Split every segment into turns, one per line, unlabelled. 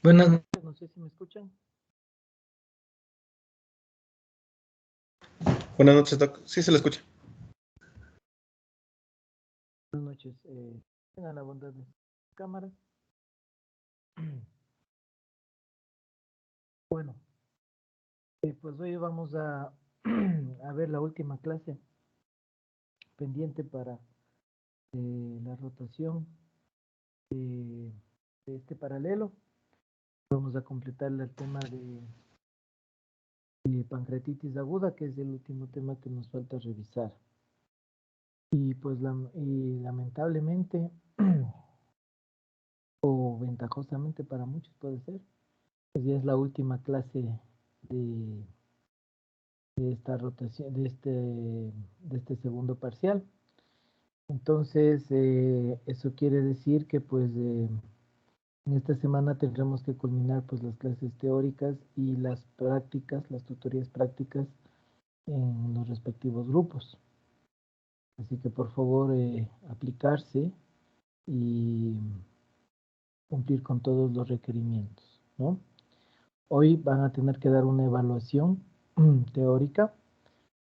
Buenas noches, no sé si me escuchan.
Buenas noches, Doc. Sí, se le escucha.
Buenas noches. Tengan la bondad de cámaras. Bueno, pues hoy vamos a, a ver la última clase pendiente para la rotación de este paralelo. Vamos a completar el tema de pancreatitis aguda, que es el último tema que nos falta revisar. Y pues lamentablemente, o ventajosamente para muchos puede ser, pues ya es la última clase de, de esta rotación, de este segundo parcial. Entonces, eso quiere decir que pues en esta semana tendremos que culminar pues las clases teóricas y las prácticas, las tutorías prácticas en los respectivos grupos. Así que por favor aplicarse y cumplir con todos los requerimientos, ¿no? Hoy van a tener que dar una evaluación teórica.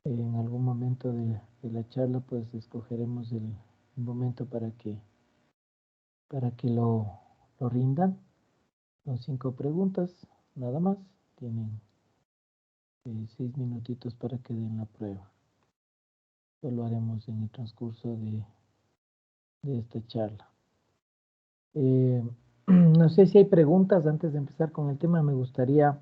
En algún momento de la charla pues escogeremos el momento para que lo rindan. Son 5 preguntas, nada más. Tienen 6 minutitos para que den la prueba. Esto lo haremos en el transcurso de esta charla. No sé si hay preguntas antes de empezar con el tema. Me gustaría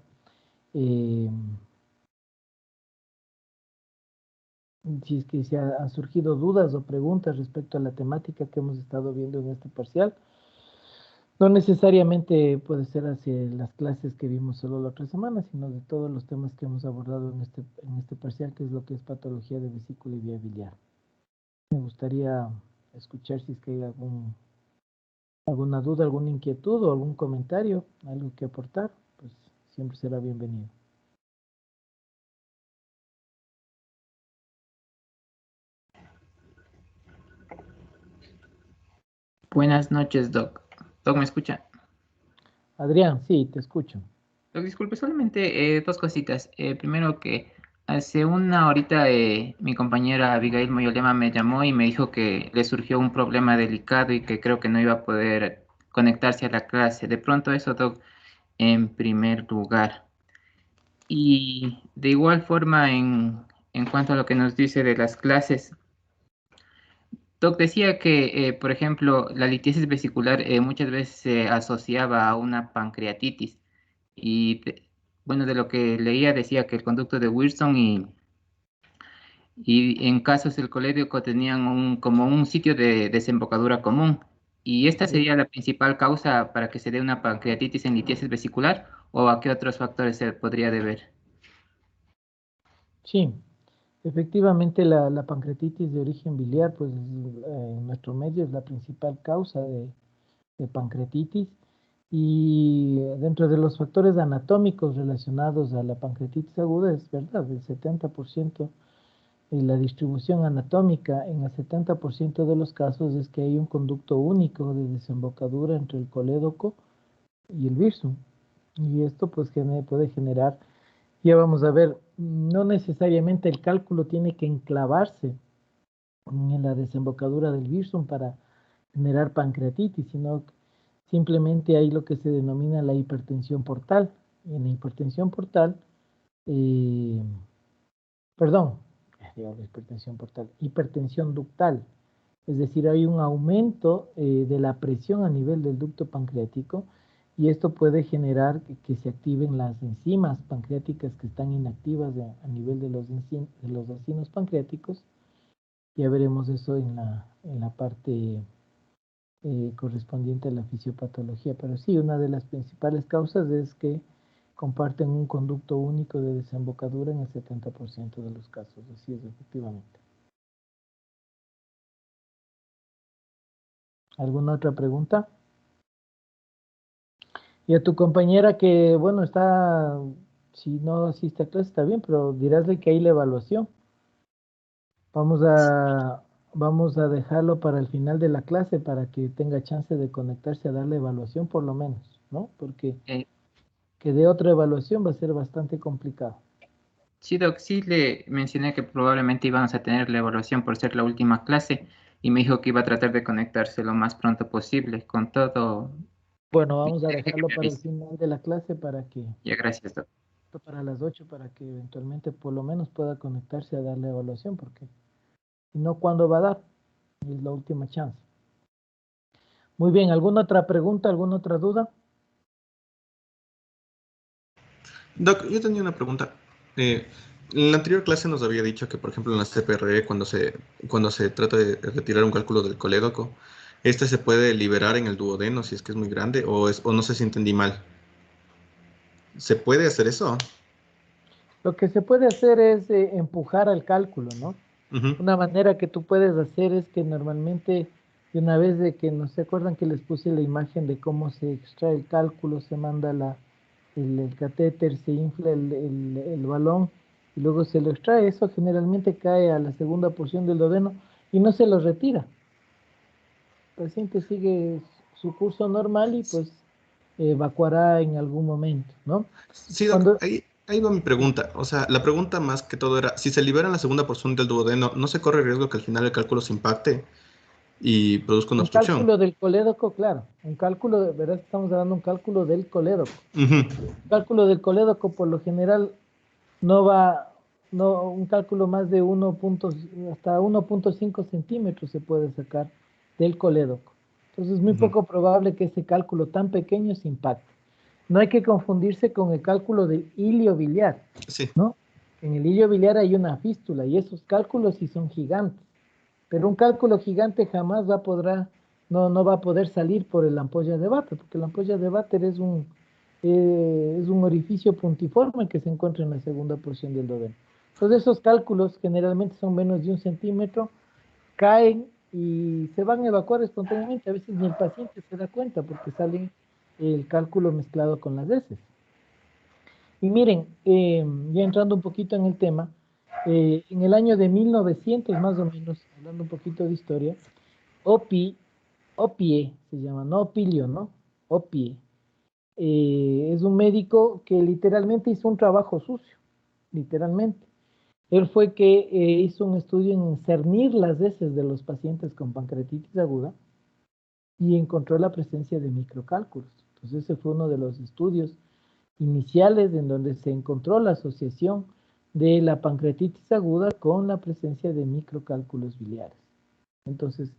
si es que han surgido dudas o preguntas respecto a la temática que hemos estado viendo en este parcial. No necesariamente puede ser hacia las clases que vimos solo la otra semana, sino de todos los temas que hemos abordado en este parcial, que es lo que es patología de vesícula y vía biliar. Me gustaría escuchar si es que hay alguna duda, alguna inquietud o algún comentario, algo que aportar, pues siempre será bienvenido.
Buenas noches, Doc. Doc, ¿me escucha?
Adrián, sí, te escucho.
Doc, disculpe, solamente dos cositas. Primero que hace una horita mi compañera Abigail Moyolema me llamó y me dijo que le surgió un problema delicado y que creo que no iba a poder conectarse a la clase. De pronto eso, Doc, en primer lugar. Y de igual forma, en cuanto a lo que nos dice de las clases, Doc decía que, por ejemplo, la litiasis vesicular muchas veces se asociaba a una pancreatitis. Y bueno, de lo que leía decía que el conducto de Wilson y en casos del colédoco tenían como un sitio de desembocadura común. ¿Y esta sería la principal causa para que se dé una pancreatitis en litiasis vesicular o a qué otros factores se podría deber?
Sí, efectivamente la pancreatitis de origen biliar, pues en nuestro medio es la principal causa de pancreatitis. Y dentro de los factores anatómicos relacionados a la pancreatitis aguda, es verdad, el 70%, y la distribución anatómica en el 70% de los casos es que hay un conducto único de desembocadura entre el colédoco y el virsum. Y esto pues puede generar, ya vamos a ver, no necesariamente el cálculo tiene que enclavarse en la desembocadura del virsum para generar pancreatitis, sino simplemente hay lo que se denomina la hipertensión portal. En la hipertensión portal, eh, perdón, hipertensión portal, hipertensión ductal, es decir, hay un aumento de la presión a nivel del ducto pancreático y esto puede generar que se activen las enzimas pancreáticas que están inactivas a nivel de los vacinos pancreáticos. Ya veremos eso en la parte correspondiente a la fisiopatología. Pero sí, una de las principales causas es que comparten un conducto único de desembocadura en el 70% de los casos. Así es, efectivamente. ¿Alguna otra pregunta? Y a tu compañera que, bueno, si no asiste a clase está bien, pero dirásle que hay la evaluación. Vamos a, vamos a dejarlo para el final de la clase para que tenga chance de conectarse a dar la evaluación por lo menos. ¿no? Porque
Eh,
que de otra evaluación va a ser bastante complicado.
sí, Doc, sí le mencioné que probablemente íbamos a tener la evaluación por ser la última clase y me dijo que iba a tratar de conectarse lo más pronto posible con todo.
Bueno, vamos a
Deje que
dejarlo
me
para el
avise.
final de la clase para que,
Ya, gracias, Doc.
para las 8, para que eventualmente por lo menos pueda conectarse a dar la evaluación, porque si no, ¿cuándo va a dar? Es la última chance. Muy bien, ¿alguna otra pregunta, alguna otra duda?
Doc, yo tenía una pregunta. En la anterior clase nos había dicho que, por ejemplo, en la CPRE, cuando se trata de retirar un cálculo del colédoco, este se puede liberar en el duodeno si es que es muy grande, o no sé si entendí mal. ¿Se puede hacer eso?
Lo que se puede hacer es empujar al cálculo, ¿no?
Ujú.
Una manera que tú puedes hacer es que normalmente, de una vez de que no se acuerdan que les puse la imagen de cómo se extrae el cálculo, se manda el catéter, se infla el balón y luego se lo extrae. Eso generalmente cae a la segunda porción del duodeno y no se lo retira. El paciente sigue su curso normal y pues evacuará en algún momento, ¿no?
Sí, Doc,
Cuando
ahí va mi pregunta. O sea, la pregunta más que todo era, si se libera en la segunda porción del duodeno, ¿no se corre riesgo que al final el cálculo se impacte y produzca una
un
obstrucción?
cálculo del colédoco, claro, un cálculo, de verdad estamos dando un cálculo del colédoco.
Ujú.
Cálculo del colédoco por lo general no va, no, un cálculo más de hasta 1.5 centímetros se puede sacar del colédoco. Entonces es muy
Ujú.
poco probable que ese cálculo tan pequeño se impacte. No hay que confundirse con el cálculo del hilio biliar,
Sí.
¿no? En el hilio biliar hay una fístula y esos cálculos sí son gigantes, pero un cálculo gigante jamás no va a poder salir por la ampolla de Vater, porque la ampolla de Vater es un orificio puntiforme que se encuentra en la segunda porción del duodeno. Entonces esos cálculos generalmente son menos de 1 centímetro, caen y se van a evacuar espontáneamente. A veces ni el paciente se da cuenta porque sale el cálculo mezclado con las heces. Y miren, ya entrando un poquito en el tema, en el año de 1900 más o menos, hablando un poquito de historia, Opi, Opie se llama, no Opilio, ¿no? Opie. Es un médico que literalmente hizo un trabajo sucio, literalmente. Él fue que hizo un estudio en cernir las heces de los pacientes con pancreatitis aguda y encontró la presencia de microcálculos. Entonces ese fue uno de los estudios iniciales en donde se encontró la asociación de la pancreatitis aguda con la presencia de microcálculos biliares. Entonces,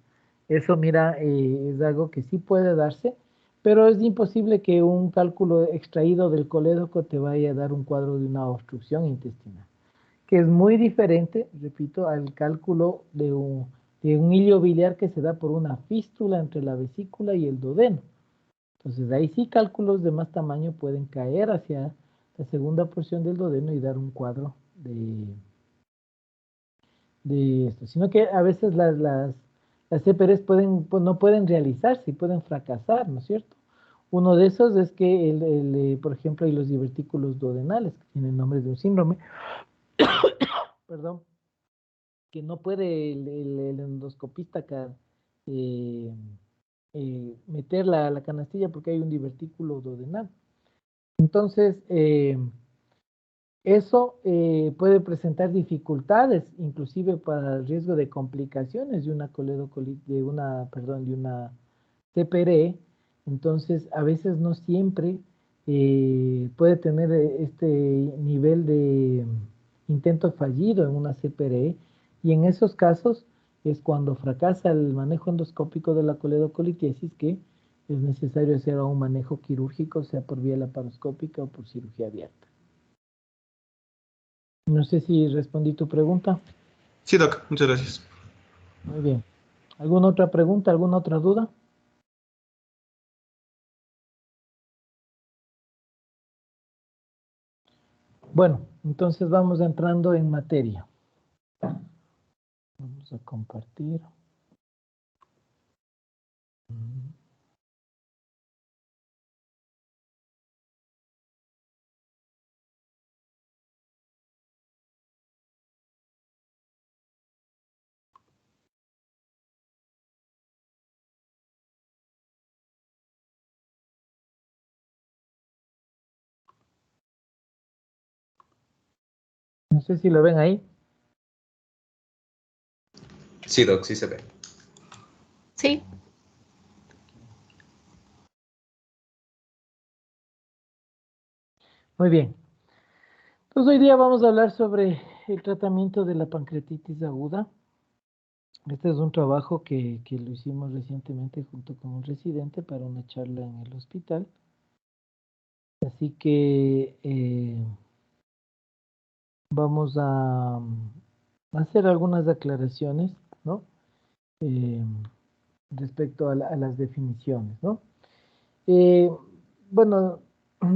eso, mira, es algo que sí puede darse, pero es imposible que un cálculo extraído del colédoco te vaya a dar un cuadro de una obstrucción intestinal, que es muy diferente, repito, al cálculo de un hilio biliar que se da por una fístula entre la vesícula y el duodeno. Entonces, ahí sí cálculos de más tamaño pueden caer hacia la segunda porción del duodeno y dar un cuadro de esto, sino que a veces las CPRs pues, no pueden realizarse y pueden fracasar, ¿no es cierto? Uno de esos es que, por ejemplo, hay los divertículos duodenales, que tienen nombre de un síndrome, perdón, que no puede el endoscopista acá, eh, meter la canastilla porque hay un divertículo duodenal. Entonces, eso puede presentar dificultades, inclusive para el riesgo de complicaciones de una coledocolitis, de una CPRE. Entonces, a veces no siempre puede tener este nivel de intento fallido en una CPRE, y en esos casos es cuando fracasa el manejo endoscópico de la coledocolitiasis que es necesario hacer un manejo quirúrgico, sea por vía laparoscópica o por cirugía abierta. No sé si respondí tu pregunta.
Sí, Doc, muchas gracias.
Muy bien. ¿Alguna otra pregunta, alguna otra duda? Bueno, entonces vamos entrando en materia. Vamos a compartir. No sé si lo ven ahí.
Sí, Doc, sí se ve.
Sí.
Muy bien. Entonces hoy día vamos a hablar sobre el tratamiento de la pancreatitis aguda. Este es un trabajo que lo hicimos recientemente junto con un residente para una charla en el hospital. Así que vamos a hacer algunas aclaraciones, ¿no? Eh, respecto a las definiciones, ¿no? Eh, bueno,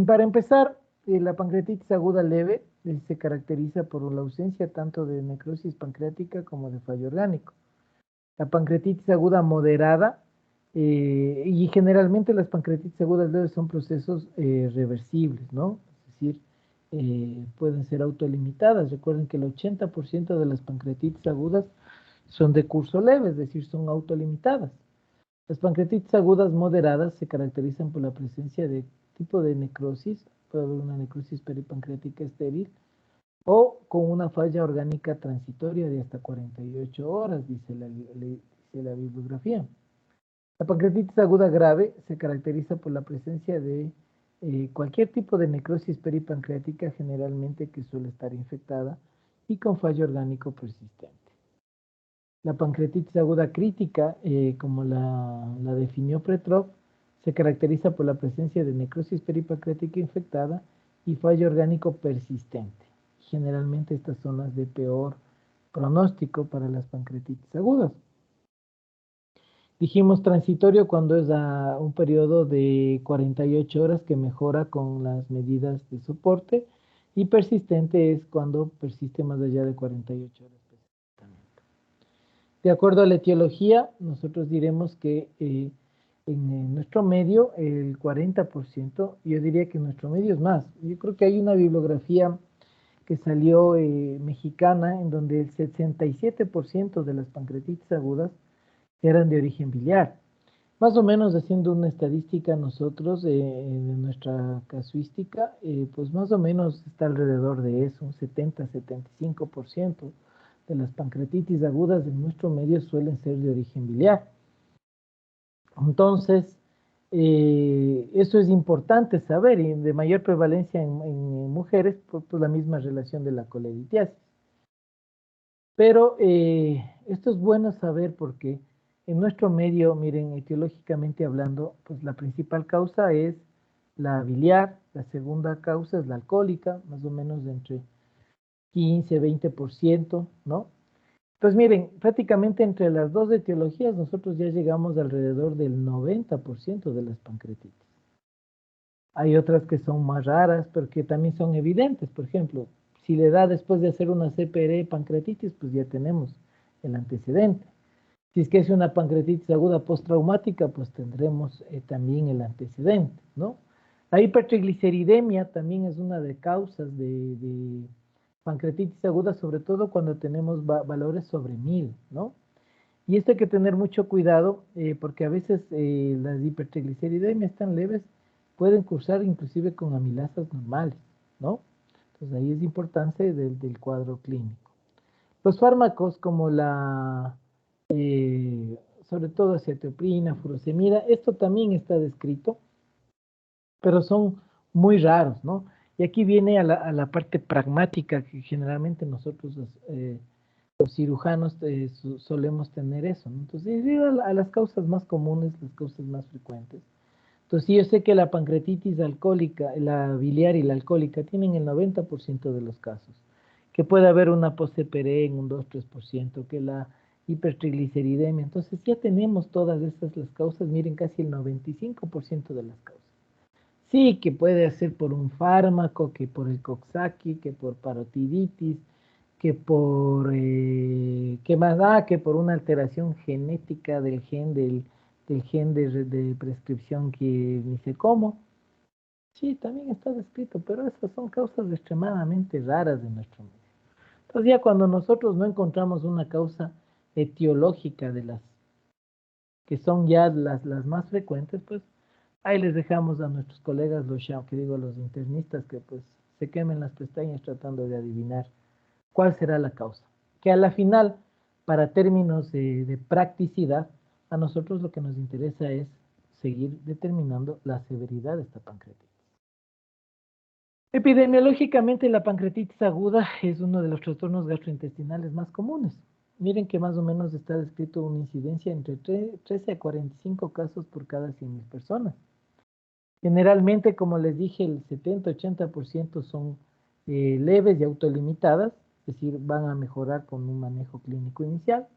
para empezar, la pancreatitis aguda leve se caracteriza por la ausencia tanto de necrosis pancreática como de fallo orgánico. La pancreatitis aguda moderada, y generalmente las pancreatitis agudas leves son procesos reversibles, ¿no? Es decir, pueden ser autolimitadas. Recuerden que el 80% de las pancreatitis agudas son de curso leve, es decir, son autolimitadas. Las pancreatitis agudas moderadas se caracterizan por la presencia de tipo de necrosis, puede haber una necrosis peripancreática estéril, o con una falla orgánica transitoria de hasta 48 horas, dice la bibliografía. La pancreatitis aguda grave se caracteriza por la presencia de cualquier tipo de necrosis peripancreática, generalmente que suele estar infectada y con fallo orgánico persistente. La pancreatitis aguda crítica, como la definió Petrov, se caracteriza por la presencia de necrosis peripancreática infectada y fallo orgánico persistente. Generalmente estas son las de peor pronóstico para las pancreatitis agudas. Dijimos transitorio cuando es a un periodo de 48 horas que mejora con las medidas de soporte, y persistente es cuando persiste más allá de 48 horas. De acuerdo a la etiología, nosotros diremos que en nuestro medio el 40%, yo diría que en nuestro medio es más. Yo creo que hay una bibliografía que salió mexicana en donde el 67% de las pancreatitis agudas eran de origen biliar. Más o menos haciendo una estadística nosotros de nuestra casuística, pues más o menos está alrededor de eso, un 70-75% de las pancreatitis agudas en nuestro medio suelen ser de origen biliar. Entonces, eso es importante saber, y de mayor prevalencia en mujeres por la misma relación de la colelitiasis. Pero esto es bueno saber porque en nuestro medio, miren, etiológicamente hablando, pues la principal causa es la biliar, la segunda causa es la alcohólica, más o menos de entre 15-20%, ¿no? Pues miren, prácticamente entre las dos etiologías nosotros ya llegamos alrededor del 90% de las pancreatitis. Hay otras que son más raras, pero que también son evidentes. Por ejemplo, si le da después de hacer una CPR pancreatitis, pues ya tenemos el antecedente. Si es que es una pancreatitis aguda postraumática, pues tendremos también el antecedente, ¿no? La hipertrigliceridemia también es una de causas de pancreatitis aguda, sobre todo cuando tenemos valores sobre 1000, ¿no? Y esto hay que tener mucho cuidado porque a veces las hipertrigliceridemias tan leves pueden cursar inclusive con amilasas normales, ¿no? Entonces ahí es importante del cuadro clínico. Los fármacos como sobre todo acetoprina, furosemida, esto también está descrito, pero son muy raros, ¿no? Y aquí viene a la parte pragmática que generalmente nosotros los cirujanos solemos tener eso, ¿no? Entonces, a las causas más comunes, las causas más frecuentes. Entonces, sí, yo sé que la pancreatitis alcohólica, la biliar y la alcohólica tienen el 90% de los casos, que puede haber una post-CPR en un 2-3%, que la hipertrigliceridemia. Entonces, ya tenemos todas estas las causas, miren, casi el 95% de las causas. Sí, que puede ser por un fármaco, que por el Coxsackie, que por parotiditis, que por, ¿qué más? Que por una alteración genética del gen de prescripción que ni sé cómo. Sí, también está descrito, pero esas son causas extremadamente raras de nuestro medio. Entonces ya cuando nosotros no encontramos una causa etiológica de las que son ya las más frecuentes, pues ahí les dejamos a nuestros colegas, los internistas, que pues se quemen las pestañas tratando de adivinar ¿Cuál será la causa? Que a la final, para términos de practicidad, a nosotros lo que nos interesa es seguir determinando la severidad de esta pancreatitis. Epidemiológicamente, la pancreatitis aguda es uno de los trastornos gastrointestinales más comunes. Miren que más o menos está descrito una incidencia entre 13 a 45 casos por cada 100.000 personas. Generalmente, como les dije, el 70-80% son leves y autolimitadas, es decir, van a mejorar con un manejo clínico inicial.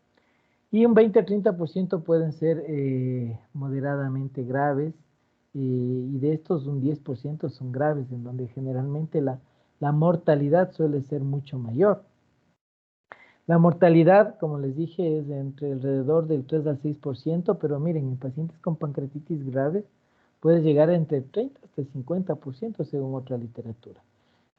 Y un 20-30% pueden ser moderadamente graves, y de estos un 10% son graves, en donde generalmente la mortalidad suele ser mucho mayor. La mortalidad, como les dije, es de entre alrededor del 3 al 6%, pero miren, en pacientes con pancreatitis grave puede llegar a entre 30 hasta 50% según otra literatura,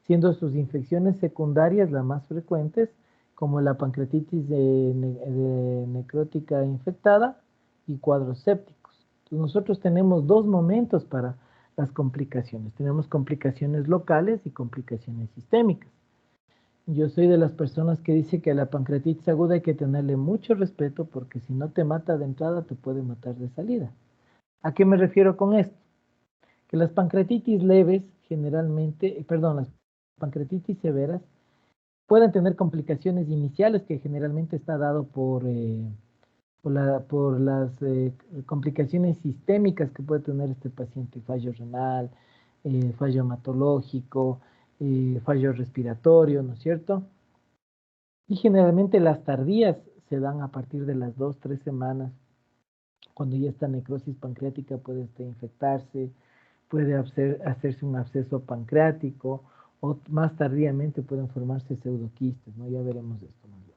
siendo sus infecciones secundarias las más frecuentes, como la pancreatitis necrótica infectada y cuadros sépticos. Entonces nosotros tenemos dos momentos para las complicaciones. Tenemos complicaciones locales y complicaciones sistémicas. Yo soy de las personas que dice que a la pancreatitis aguda hay que tenerle mucho respeto, porque si no te mata de entrada, te puede matar de salida. ¿A qué me refiero con esto? Que las pancreatitis leves generalmente, las pancreatitis severas pueden tener complicaciones iniciales, que generalmente está dado por las complicaciones sistémicas que puede tener este paciente: fallo renal, fallo hematológico, fallo respiratorio, ¿no es cierto? Y generalmente las tardías se dan a partir de las 2-3 semanas, cuando ya esta necrosis pancreática puede infectarse, puede hacerse un absceso pancreático, o más tardíamente pueden formarse pseudoquistes, ¿no? Ya veremos esto más bien.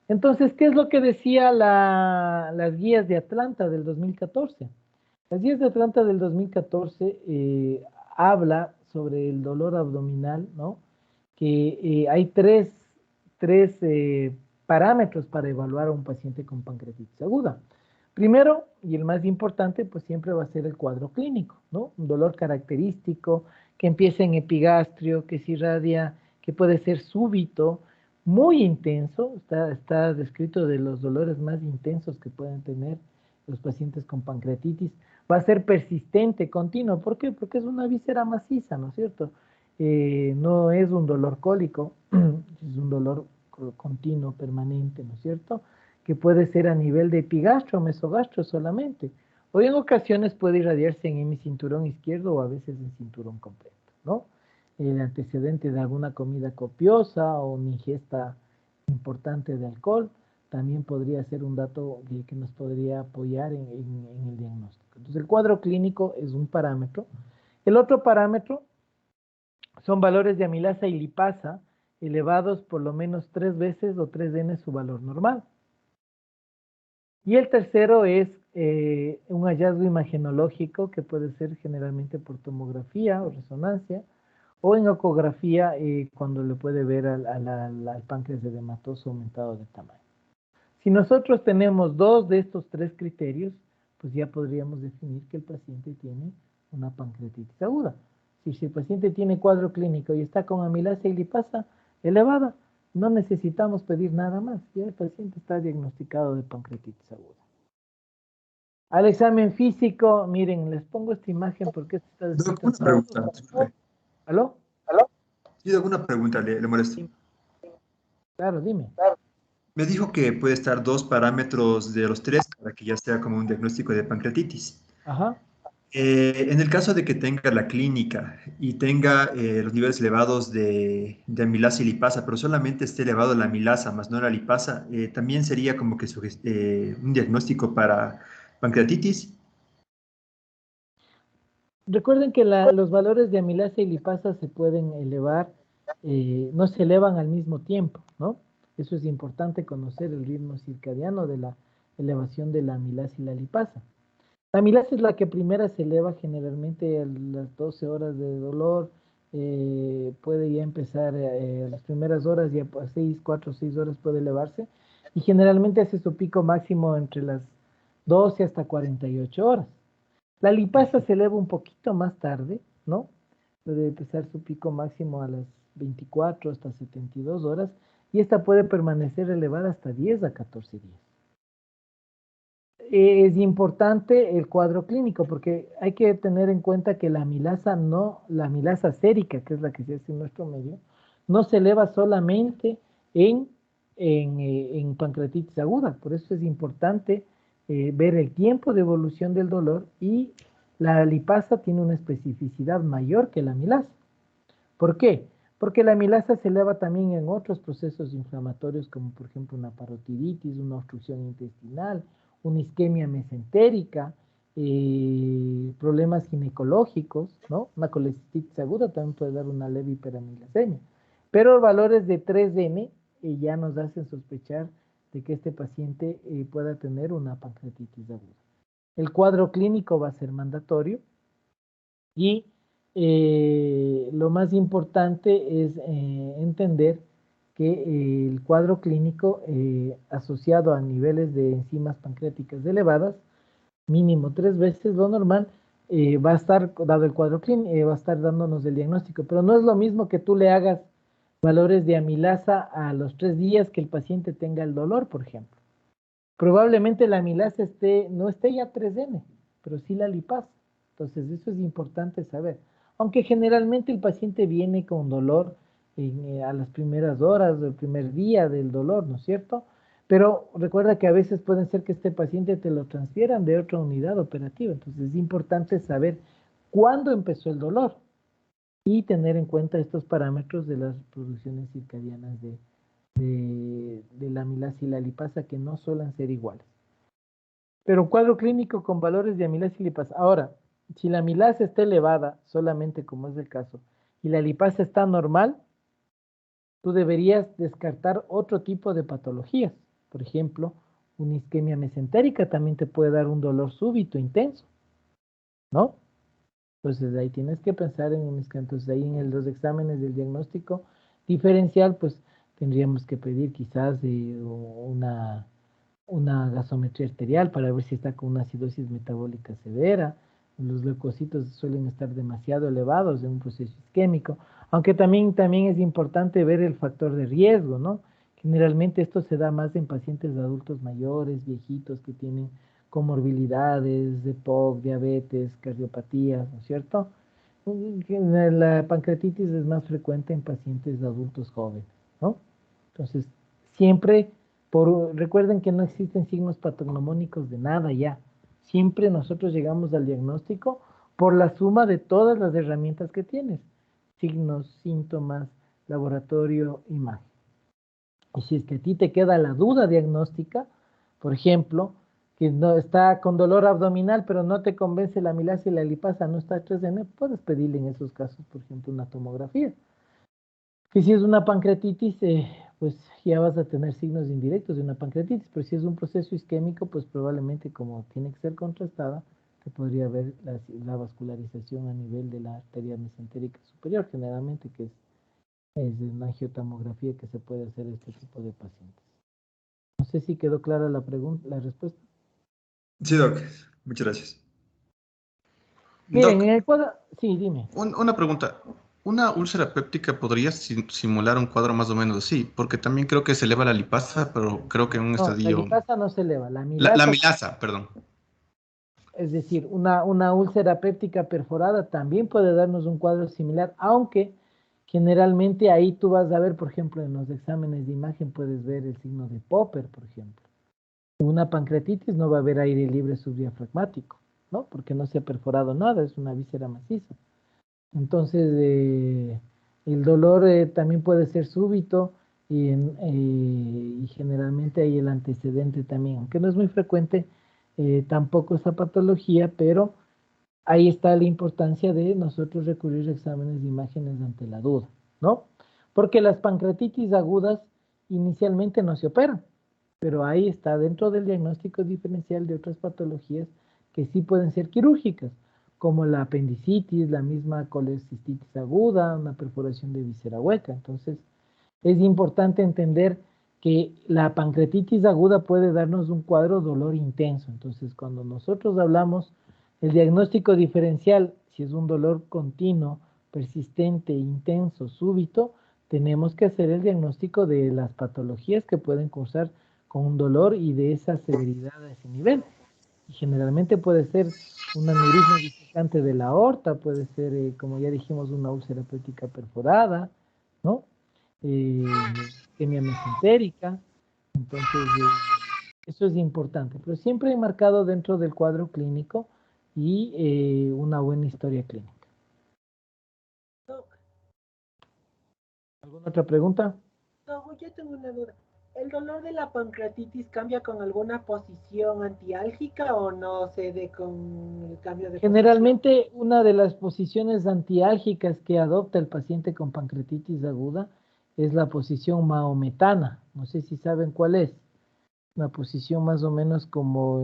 Entonces, ¿qué es lo que decía las guías de Atlanta del 2014? Las guías de Atlanta del 2014 habla sobre el dolor abdominal, ¿no? Que hay tres parámetros para evaluar a un paciente con pancreatitis aguda. Primero, y el más importante, pues siempre va a ser el cuadro clínico, ¿no? Un dolor característico, que empieza en epigastrio, que se irradia, que puede ser súbito, muy intenso. Está descrito de los dolores más intensos que pueden tener los pacientes con pancreatitis. Va a ser persistente, continuo. ¿Por qué? Porque es una víscera maciza, ¿no es cierto? No es un dolor cólico, es un dolor continuo, permanente, ¿no es cierto? Que puede ser a nivel de epigastro o mesogastro solamente, o en ocasiones puede irradiarse en hemicinturón izquierdo o a veces en cinturón completo, ¿no? El antecedente de alguna comida copiosa o una ingesta importante de alcohol también podría ser un dato que nos podría apoyar en el diagnóstico. Entonces, el cuadro clínico es un parámetro. El otro parámetro son valores de amilasa y lipasa elevados por lo menos 3 veces o 3n su valor normal. Y el tercero es un hallazgo imagenológico, que puede ser generalmente por tomografía o resonancia, o en ecografía, cuando le puede ver al páncreas edematoso aumentado de tamaño. Si nosotros tenemos 2 de estos 3 criterios, pues ya podríamos definir que el paciente tiene una pancreatitis aguda. Si el paciente tiene cuadro clínico y está con amilasa y lipasa elevada, no necesitamos pedir nada más. Ya el paciente está diagnosticado de pancreatitis aguda. Al examen físico, miren, les pongo esta imagen porque esto está descrito.
Una pregunta, disculpe.
¿Aló?
¿Tiene alguna pregunta? ¿Le molesto?
Claro, dime.
Me dijo que puede estar 2 parámetros de los 3 para que ya sea como un diagnóstico de pancreatitis.
Ajá.
En el caso de que tenga la clínica y tenga los niveles elevados de amilasa y lipasa, pero solamente esté elevado la amilasa más no la lipasa, también sería como que un diagnóstico para pancreatitis.
Recuerden que los valores de amilasa y lipasa se pueden elevar, no se elevan al mismo tiempo, ¿no? Eso es importante, conocer el ritmo circadiano de la elevación de la amilasa y la lipasa. La amilasa es la que primera se eleva generalmente a las 12 horas de dolor, puede ya empezar a las primeras horas, ya a 4 o 6 horas puede elevarse, y generalmente hace su pico máximo entre las 12 hasta 48 horas. La lipasa se eleva un poquito más tarde, ¿no? Puede empezar su pico máximo a las 24 hasta 72 horas, y esta puede permanecer elevada hasta 10 a 14 días. Es importante el cuadro clínico, porque hay que tener en cuenta que la amilasa sérica, que es la que se hace en nuestro medio, no se eleva solamente en pancreatitis aguda. Por eso es importante ver el tiempo de evolución del dolor, y la lipasa tiene una especificidad mayor que la amilasa. ¿Por qué? Porque la amilasa se eleva también en otros procesos inflamatorios, como por ejemplo una parotiditis, una obstrucción intestinal, una isquemia mesentérica, problemas ginecológicos, ¿no? Una colecistitis aguda también puede dar una leve hiperamilasemia. Pero valores de 3N ya nos hacen sospechar de que este paciente pueda tener una pancreatitis aguda. El cuadro clínico va a ser mandatorio, y lo más importante es entender que el cuadro clínico asociado a niveles de enzimas pancreáticas elevadas, mínimo 3 veces lo normal, va a estar, dado el cuadro clínico, va a estar dándonos el diagnóstico. Pero no es lo mismo que tú le hagas valores de amilasa a los 3 días que el paciente tenga el dolor, por ejemplo. Probablemente la amilasa no esté ya 3N, pero sí la lipasa. Entonces, eso es importante saber. Aunque generalmente el paciente viene con dolor a las primeras horas del primer día del dolor, ¿no es cierto? Pero recuerda que a veces puede ser que este paciente te lo transfieran de otra unidad operativa. Entonces, es importante saber cuándo empezó el dolor y tener en cuenta estos parámetros de las producciones circadianas de la amilasa y la lipasa, que no suelen ser iguales. Pero cuadro clínico con valores de amilasa y lipasa. Ahora, si la amilasa está elevada, solamente como es el caso, y la lipasa está normal, tú deberías descartar otro tipo de patologías. Por ejemplo, una isquemia mesentérica también te puede dar un dolor súbito, intenso, ¿no? Entonces ahí tienes que pensar en un isquemia. Entonces ahí en los exámenes del diagnóstico diferencial, pues tendríamos que pedir quizás una gasometría arterial para ver si está con una acidosis metabólica severa. Los leucocitos suelen estar demasiado elevados en un proceso isquémico, aunque también es importante ver el factor de riesgo, ¿no? Generalmente esto se da más en pacientes adultos mayores, viejitos, que tienen comorbilidades, EPOC, diabetes, cardiopatías, ¿no es cierto? La pancreatitis es más frecuente en pacientes adultos jóvenes, ¿no? Entonces, siempre recuerden que no existen signos patognomónicos de nada ya. Siempre nosotros llegamos al diagnóstico por la suma de todas las herramientas que tienes. Signos, síntomas, laboratorio, imagen. Y si es que a ti te queda la duda diagnóstica, por ejemplo, que no está con dolor abdominal, pero no te convence la amilasa y la lipasa, no está 3N, puedes pedirle en esos casos, por ejemplo, una tomografía. Que si es una pancreatitis, pues ya vas a tener signos indirectos de una pancreatitis, pero si es un proceso isquémico, pues probablemente, como tiene que ser contrastada, te podría ver la vascularización a nivel de la arteria mesentérica superior, generalmente, que es una angiotomografía que se puede hacer a este tipo de pacientes. No sé si quedó clara la respuesta.
Sí, Doc. Muchas gracias.
Miren,
Doc,
en el cuadro, sí, dime.
una pregunta. ¿Una úlcera péptica podría simular un cuadro más o menos así? Porque también creo que se eleva la lipasa, pero creo que en un
No, la
estadio...
lipasa no se eleva, la
La
amilasa,
amilasa, perdón.
es decir, una úlcera péptica perforada también puede darnos un cuadro similar, aunque generalmente ahí tú vas a ver, por ejemplo, en los exámenes de imagen puedes ver el signo de Popper, por ejemplo. En una pancreatitis no va a haber aire libre subdiafragmático, ¿no? Porque no se ha perforado nada, es una víscera maciza. Entonces, el dolor también puede ser súbito y generalmente hay el antecedente también, aunque no es muy frecuente tampoco esa patología, pero ahí está la importancia de nosotros recurrir a exámenes de imágenes ante la duda, ¿no? Porque las pancreatitis agudas inicialmente no se operan, pero ahí está dentro del diagnóstico diferencial de otras patologías que sí pueden ser quirúrgicas, como la apendicitis, la misma colecistitis aguda, una perforación de víscera hueca. Entonces, es importante entender que la pancreatitis aguda puede darnos un cuadro de dolor intenso. Entonces, cuando nosotros hablamos el diagnóstico diferencial, si es un dolor continuo, persistente, intenso, súbito, tenemos que hacer el diagnóstico de las patologías que pueden cursar con un dolor y de esa severidad a ese nivel. Y generalmente puede ser un aneurisma disecante de la aorta, puede ser, como ya dijimos, una úlcera péptica perforada, ¿no? Isquemia mesentérica. Entonces, eso es importante, pero siempre enmarcado dentro del cuadro clínico y una buena historia clínica. ¿Alguna otra pregunta?
No, yo tengo una duda. ¿El dolor de la pancreatitis cambia con alguna posición antiálgica o no cede con el cambio de posición?
Generalmente, una de las posiciones antiálgicas que adopta el paciente con pancreatitis aguda es la posición maometana. No sé si saben cuál es. Una posición más o menos como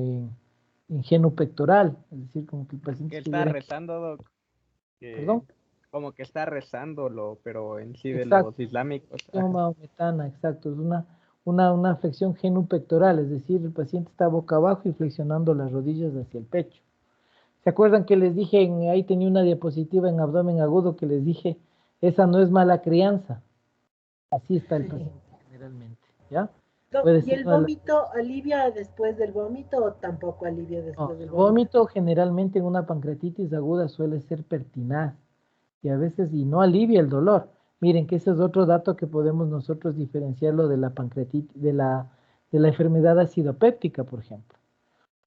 en genupectoral, es decir, como que el paciente
Que está rezando, Doc.
¿Perdón?
Como que está rezándolo, pero en sí de
Exacto.
los islámicos.
Posición maometana, exacto. Es una flexión genupectoral, es decir, el paciente está boca abajo y flexionando las rodillas hacia el pecho. ¿Se acuerdan que les dije, ahí tenía una diapositiva en abdomen agudo que les dije, esa no es mala crianza? Así está el paciente generalmente, ¿ya? Puede
¿Y
ser
el vómito alivia después del vómito o tampoco alivia después del
el
vómito?
vómito generalmente en una pancreatitis aguda suele ser pertinaz y a veces y no alivia el dolor. Miren que ese es otro dato que podemos nosotros diferenciarlo de la pancreatitis, de la enfermedad acidopéptica, por ejemplo.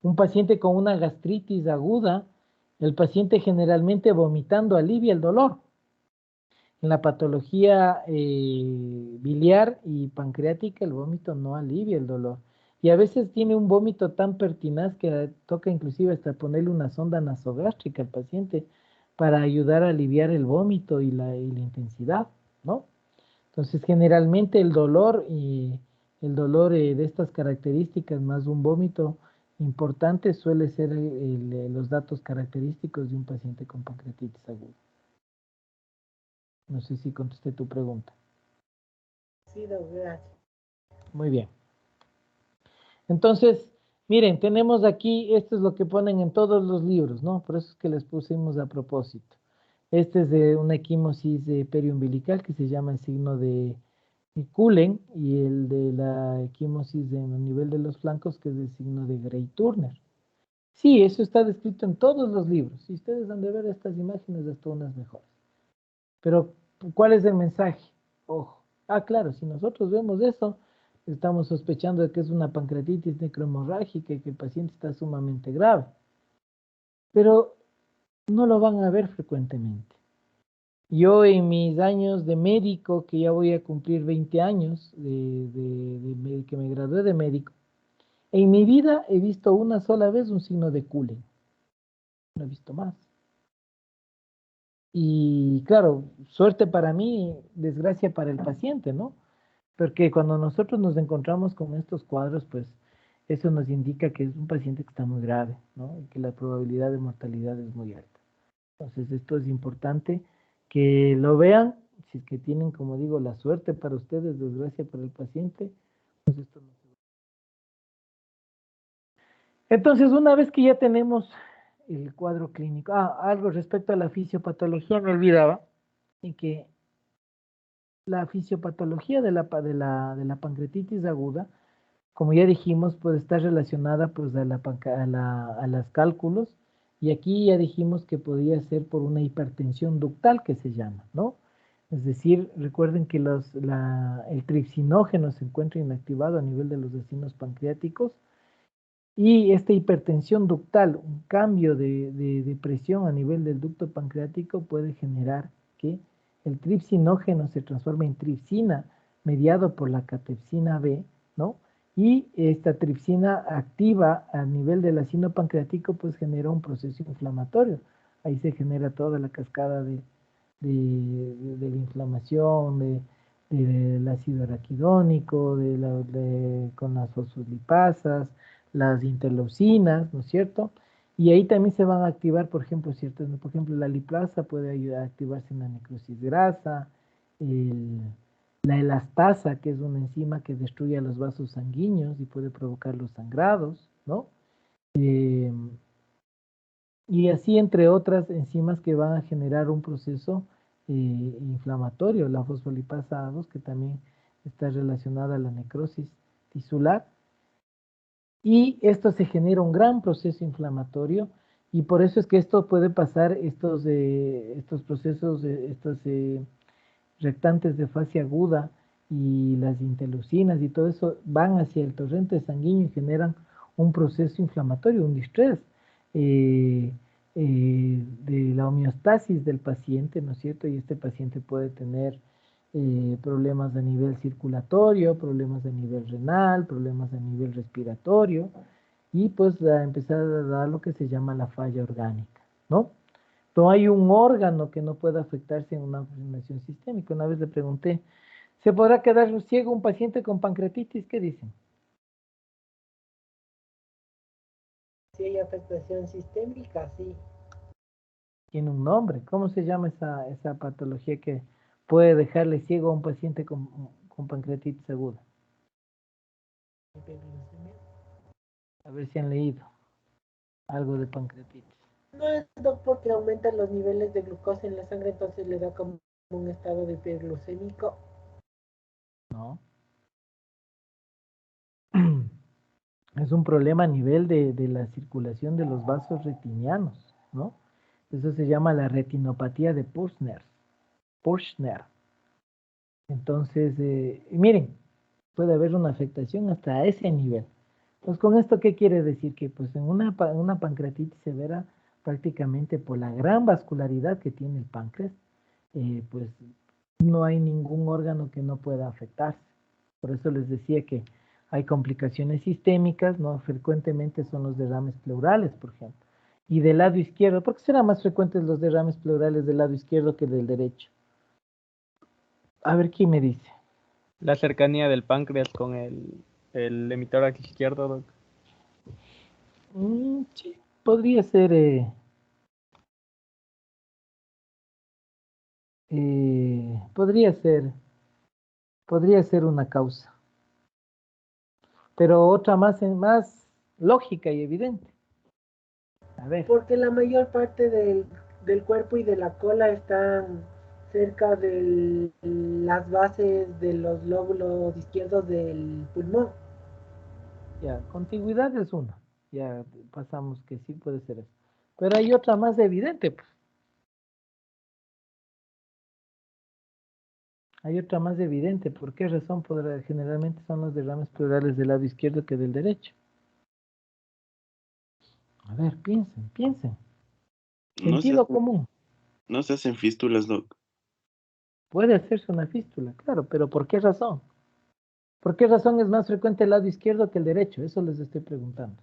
Un paciente con una gastritis aguda, el paciente generalmente vomitando alivia el dolor. En la patología biliar y pancreática, el vómito no alivia el dolor. Y a veces tiene un vómito tan pertinaz que toca inclusive hasta ponerle una sonda nasogástrica al paciente para ayudar a aliviar el vómito y la intensidad, ¿no? Entonces, generalmente el dolor de estas características más un vómito importante suele ser los datos característicos de un paciente con pancreatitis aguda. No sé si contesté tu pregunta.
Sí, gracias.
Muy bien. Entonces, miren, tenemos aquí, esto es lo que ponen en todos los libros, ¿no? Por eso es que les pusimos a propósito. Este es de una equimosis periumbilical que se llama el signo de Cullen y el de la equimosis en el nivel de los flancos que es el signo de Gray-Turner. Sí, eso está descrito en todos los libros. Si ustedes han de ver estas imágenes, hasta unas mejores. Pero, ¿cuál es el mensaje? Ojo. Claro, si nosotros vemos eso, estamos sospechando de que es una pancreatitis necrohemorrágica y que el paciente está sumamente grave. Pero no lo van a ver frecuentemente. Yo en mis años de médico, que ya voy a cumplir 20 años que me gradué de médico, en mi vida he visto una sola vez un signo de Cullen. No he visto más. Y claro, suerte para mí, desgracia para el paciente, ¿no? Porque cuando nosotros nos encontramos con estos cuadros, pues eso nos indica que es un paciente que está muy grave, ¿no? Y que la probabilidad de mortalidad es muy alta. Entonces, esto es importante que lo vean. Si es que tienen, como digo, la suerte para ustedes, desgracia para el paciente, pues esto no se va. Entonces, una vez que ya tenemos el cuadro clínico, algo respecto a la fisiopatología, me olvidaba, y que la fisiopatología de la pancreatitis aguda, como ya dijimos, puede estar relacionada pues a las cálculos, y aquí ya dijimos que podría ser por una hipertensión ductal que se llama, ¿no? Es decir, recuerden que el tripsinógeno se encuentra inactivado a nivel de los vacinos pancreáticos, y esta hipertensión ductal, un cambio de presión a nivel del ducto pancreático puede generar que el tripsinógeno se transforme en tripsina, mediado por la catepsina B, ¿no? Y esta tripsina activa a nivel del ácido pancreático, pues genera un proceso inflamatorio. Ahí se genera toda la cascada de la inflamación, del ácido araquidónico, con las fosfolipasas, las interleucinas, ¿no es cierto? Y ahí también se van a activar, por ejemplo, la liplasa puede ayudar a activarse en la necrosis grasa, la elastasa, que es una enzima que destruye los vasos sanguíneos y puede provocar los sangrados, ¿no? Y así entre otras enzimas que van a generar un proceso inflamatorio, la fosfolipasa A2, que también está relacionada a la necrosis tisular. Y esto se genera un gran proceso inflamatorio y por eso es que esto puede pasar, estos procesos, estos reactantes de fase aguda y las interleucinas y todo eso van hacia el torrente sanguíneo y generan un proceso inflamatorio, un distrés de la homeostasis del paciente, ¿no es cierto? Y este paciente puede tener problemas a nivel circulatorio, problemas a nivel renal, problemas a nivel respiratorio y pues a empezar a dar lo que se llama la falla orgánica, ¿no? No hay un órgano que no pueda afectarse en una inflamación sistémica. Una vez le pregunté, ¿se podrá quedar ciego un paciente con pancreatitis? ¿Qué dicen?
Si hay afectación sistémica, sí.
Tiene un nombre. ¿Cómo se llama esa patología que puede dejarle ciego a un paciente con pancreatitis aguda? A ver si han leído algo de pancreatitis.
No es porque aumenta los niveles de glucosa en la sangre, entonces le da como un estado de hiperglucémico.
No. Es un problema a nivel de la circulación de los vasos retinianos, ¿no? Eso se llama la retinopatía de Purkinje. Entonces, miren, puede haber una afectación hasta ese nivel. Pues con esto, ¿qué quiere decir? Que pues en una pancreatitis severa, prácticamente por la gran vascularidad que tiene el páncreas, pues no hay ningún órgano que no pueda afectarse. Por eso les decía que hay complicaciones sistémicas, ¿no? Frecuentemente son los derrames pleurales, por ejemplo. Y del lado izquierdo, ¿por qué serán más frecuentes los derrames pleurales del lado izquierdo que del derecho? A ver quién me dice.
La cercanía del páncreas con el emisor izquierdo, Doc.
Sí, podría ser, podría ser una causa, pero otra más lógica y evidente. A ver.
Porque la mayor parte del cuerpo y de la cola están cerca de las bases de los lóbulos izquierdos del pulmón.
Ya, contigüidad es una. Ya pasamos que sí puede ser eso. Pero hay otra más evidente, pues. Hay otra más evidente. ¿Por qué razón? Generalmente son los derrames pleurales del lado izquierdo que del derecho. A ver, piensen. Sentido común.
No se hacen fístulas, Doc.
Puede hacerse una fístula, claro, pero ¿por qué razón? ¿Por qué razón es más frecuente el lado izquierdo que el derecho? Eso les estoy preguntando.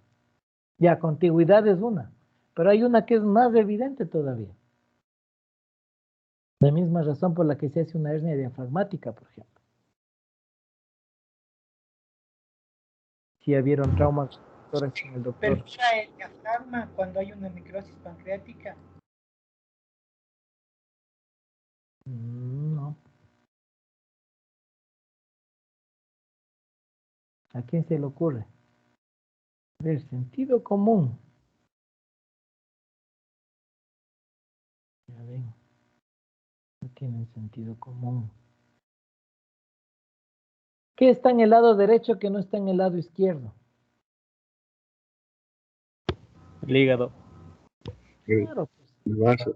Ya, contigüidad es una, pero hay una que es más evidente todavía. La misma razón por la que se hace una hernia diafragmática, por ejemplo. Si ya vieron traumas con el doctor.
Permita el diafragma cuando hay una necrosis pancreática.
No. ¿A quién se le ocurre? A ver, sentido común. Ya ven. No tienen sentido común. ¿Qué está en el lado derecho que no está en el lado izquierdo?
El hígado.
Claro, pues,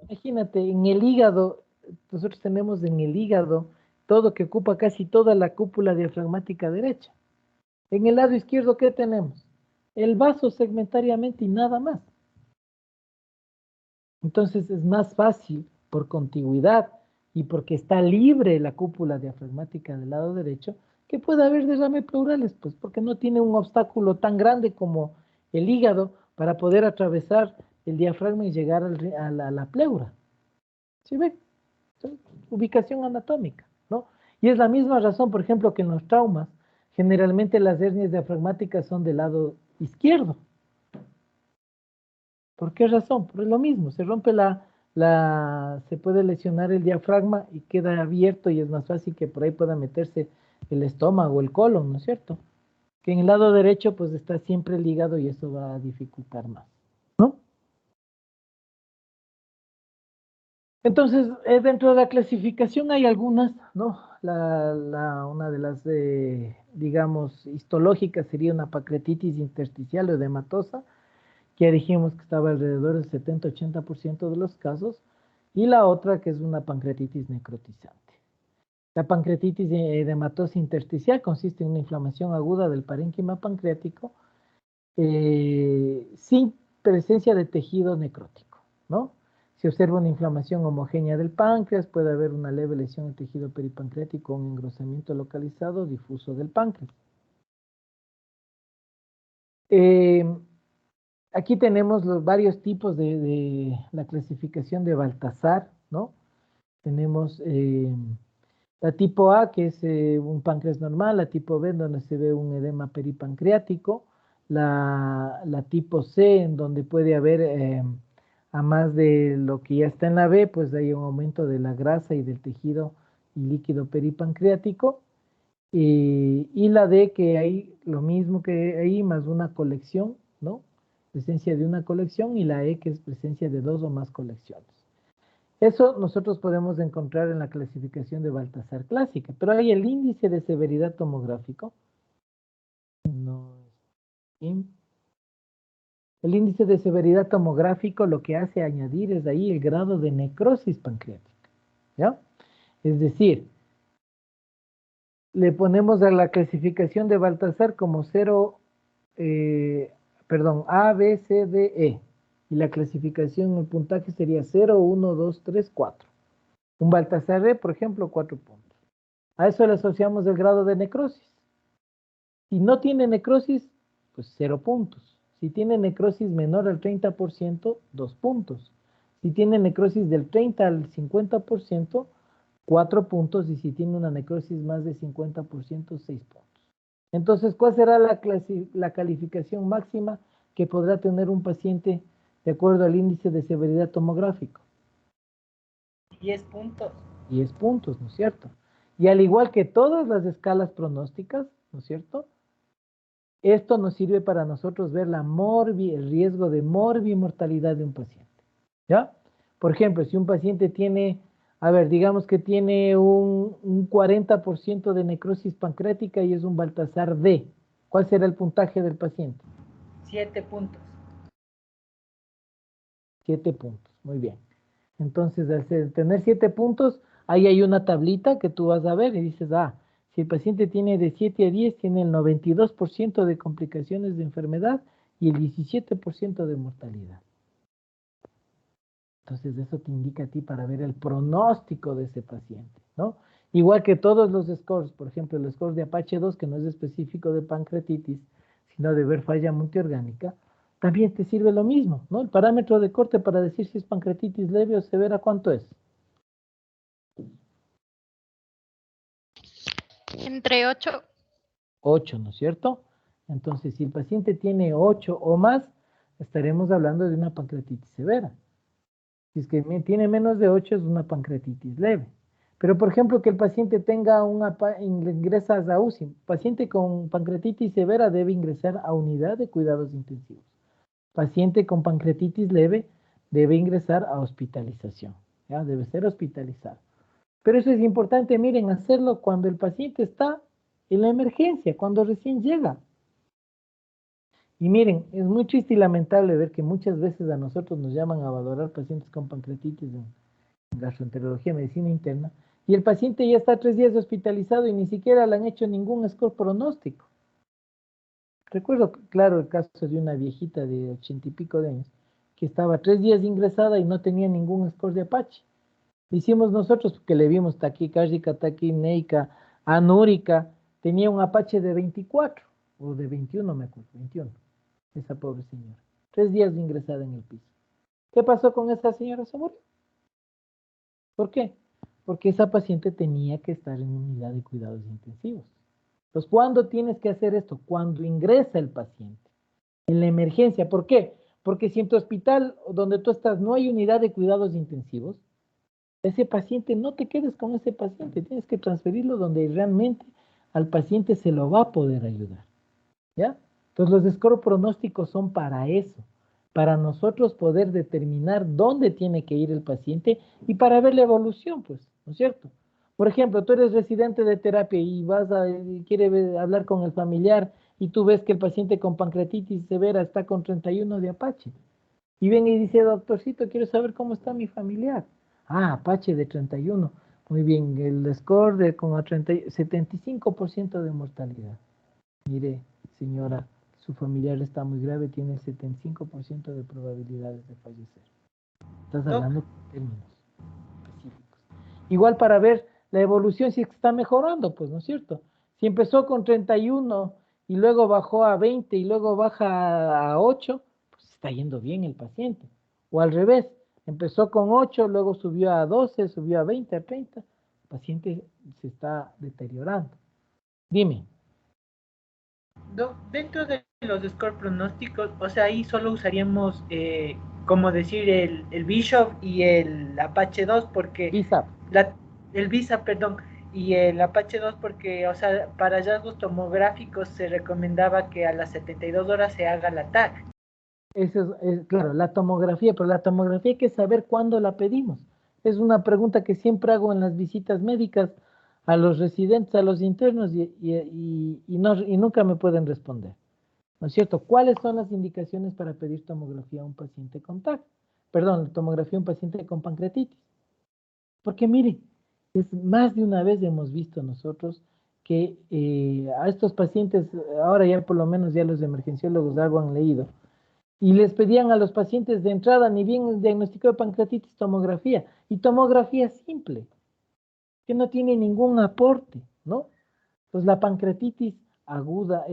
imagínate, en el hígado, nosotros tenemos en el hígado todo que ocupa casi toda la cúpula diafragmática derecha. En el lado izquierdo, ¿qué tenemos? El vaso segmentariamente y nada más. Entonces es más fácil por contigüidad y porque está libre la cúpula diafragmática del lado derecho que pueda haber derrames pleurales, pues porque no tiene un obstáculo tan grande como el hígado para poder atravesar el diafragma y llegar a la pleura. ¿Sí ven? Ubicación anatómica, ¿no? Y es la misma razón, por ejemplo, que en los traumas, generalmente las hernias diafragmáticas son del lado izquierdo. ¿Por qué razón? Por lo mismo, se rompe se puede lesionar el diafragma y queda abierto y es más fácil que por ahí pueda meterse el estómago, el colon, ¿no es cierto? Que en el lado derecho pues está siempre ligado y eso va a dificultar más, ¿no? Entonces, dentro de la clasificación hay algunas, ¿no? Una de las, digamos, histológicas sería una pancreatitis intersticial o edematosa, que ya dijimos que estaba alrededor del 70-80% de los casos, y la otra que es una pancreatitis necrotizante. La pancreatitis edematosa intersticial consiste en una inflamación aguda del parénquima pancreático sin presencia de tejido necrótico, ¿no? Se observa una inflamación homogénea del páncreas, puede haber una leve lesión del tejido peripancreático, un engrosamiento localizado difuso del páncreas. Aquí tenemos los varios tipos de la clasificación de Baltasar, ¿no? Tenemos la tipo A, que es un páncreas normal, la tipo B, donde se ve un edema peripancreático, la tipo C, en donde puede haber, a más de lo que ya está en la B, pues hay un aumento de la grasa y del tejido y líquido peripancreático, y la D, que hay lo mismo que ahí, más una colección, ¿no? Presencia de una colección, y la E, que es presencia de 2 o más colecciones. Eso nosotros podemos encontrar en la clasificación de Baltasar clásica, pero hay el índice de severidad tomográfico. No, ¿sí? El índice de severidad tomográfico lo que hace añadir es ahí el grado de necrosis pancreática, ¿ya? Es decir, le ponemos a la clasificación de Baltasar como 0, A, B, C, D, E. Y la clasificación, el puntaje sería 0, 1, 2, 3, 4. Un Baltasar E, por ejemplo, 4 puntos. A eso le asociamos el grado de necrosis. Si no tiene necrosis, pues 0 puntos. Si tiene necrosis menor al 30%, 2 puntos. Si tiene necrosis del 30 al 50%, 4 puntos. Y si tiene una necrosis más de 50%, 6 puntos. Entonces, ¿cuál será la calificación máxima que podrá tener un paciente de acuerdo al índice de severidad tomográfico?
10 puntos.
10 puntos, ¿no es cierto? Y al igual que todas las escalas pronósticas, ¿no es cierto? Esto nos sirve para nosotros ver el riesgo de morbimortalidad de un paciente, ¿ya? Por ejemplo, si un paciente tiene, digamos que tiene un 40% de necrosis pancreática y es un Baltasar D, ¿cuál será el puntaje del paciente?
7 puntos.
7 puntos, muy bien. Entonces, al tener 7 puntos, ahí hay una tablita que tú vas a ver y dices, si el paciente tiene de 7 a 10, tiene el 92% de complicaciones de enfermedad y el 17% de mortalidad. Entonces, eso te indica a ti para ver el pronóstico de ese paciente, ¿no? Igual que todos los scores, por ejemplo, el score de Apache 2, que no es específico de pancreatitis, sino de ver falla multiorgánica, también te sirve lo mismo, ¿no? El parámetro de corte para decir si es pancreatitis leve o severa, ¿cuánto es?
Entre 8.
8, ¿no es cierto? Entonces, si el paciente tiene 8 o más, estaremos hablando de una pancreatitis severa. Si es que tiene menos de 8, es una pancreatitis leve. Pero, por ejemplo, que el paciente tenga ingresas a UCI. Paciente con pancreatitis severa debe ingresar a unidad de cuidados intensivos. Paciente con pancreatitis leve debe ingresar a hospitalización. ¿Ya? Debe ser hospitalizado. Pero eso es importante, miren, hacerlo cuando el paciente está en la emergencia, cuando recién llega. Y miren, es muy triste y lamentable ver que muchas veces a nosotros nos llaman a valorar pacientes con pancreatitis en gastroenterología, medicina interna, y el paciente ya está 3 días hospitalizado y ni siquiera le han hecho ningún score pronóstico. Recuerdo, claro, el caso de una viejita de 80 y pico de años, que estaba 3 días ingresada y no tenía ningún score de Apache. Lo hicimos nosotros porque le vimos taquicárdica, taquipneica, anúrica, tenía un Apache de 24, o de 21, me acuerdo, 21, esa pobre señora. 3 días ingresada en el piso. ¿Qué pasó con esa señora? Se murió. ¿Por qué? Porque esa paciente tenía que estar en unidad de cuidados intensivos. Entonces, ¿cuándo tienes que hacer esto? Cuando ingresa el paciente. En la emergencia. ¿Por qué? Porque si en tu hospital donde tú estás no hay unidad de cuidados intensivos, ese paciente, no te quedes con ese paciente, tienes que transferirlo donde realmente al paciente se lo va a poder ayudar, ¿ya? Entonces los scores pronósticos son para eso, para nosotros poder determinar dónde tiene que ir el paciente y para ver la evolución, pues, ¿no es cierto? Por ejemplo, tú eres residente de terapia y quiere hablar con el familiar y tú ves que el paciente con pancreatitis severa está con 31 de Apache. Y ven y dice, doctorcito, quiero saber cómo está mi familiar. Ah, Apache de 31. Muy bien, el score de como a 75% de mortalidad. Mire, señora, su familiar está muy grave, tiene el 75% de probabilidades de fallecer. Estás hablando de términos específicos. Igual para ver la evolución, si está mejorando, pues, ¿no es cierto? Si empezó con 31 y luego bajó a 20 y luego baja a 8, pues está yendo bien el paciente. O al revés, empezó con 8, luego subió a 12, subió a 20, a 30, el paciente se está deteriorando. Dime.
Dentro de los score pronósticos, o sea, ahí solo usaríamos, como decir, el Bishop y el Apache 2, porque
BISAP.
el Visa, perdón, y el Apache 2, porque, o sea, para hallazgos tomográficos se recomendaba que a las 72 horas se haga la TAC.
Eso es, claro, la tomografía, pero la tomografía hay que saber cuándo la pedimos. Es una pregunta que siempre hago en las visitas médicas a los residentes, a los internos, y nunca me pueden responder. ¿No es cierto? ¿Cuáles son las indicaciones para pedir tomografía a un paciente con TAC? Perdón, tomografía a un paciente con pancreatitis. Porque mire, es más de una vez hemos visto nosotros que a estos pacientes, ahora ya por lo menos ya los emergenciólogos algo han leído, y les pedían a los pacientes de entrada, ni bien el diagnóstico de pancreatitis, tomografía, y tomografía simple, que no tiene ningún aporte, ¿no? Pues la pancreatitis aguda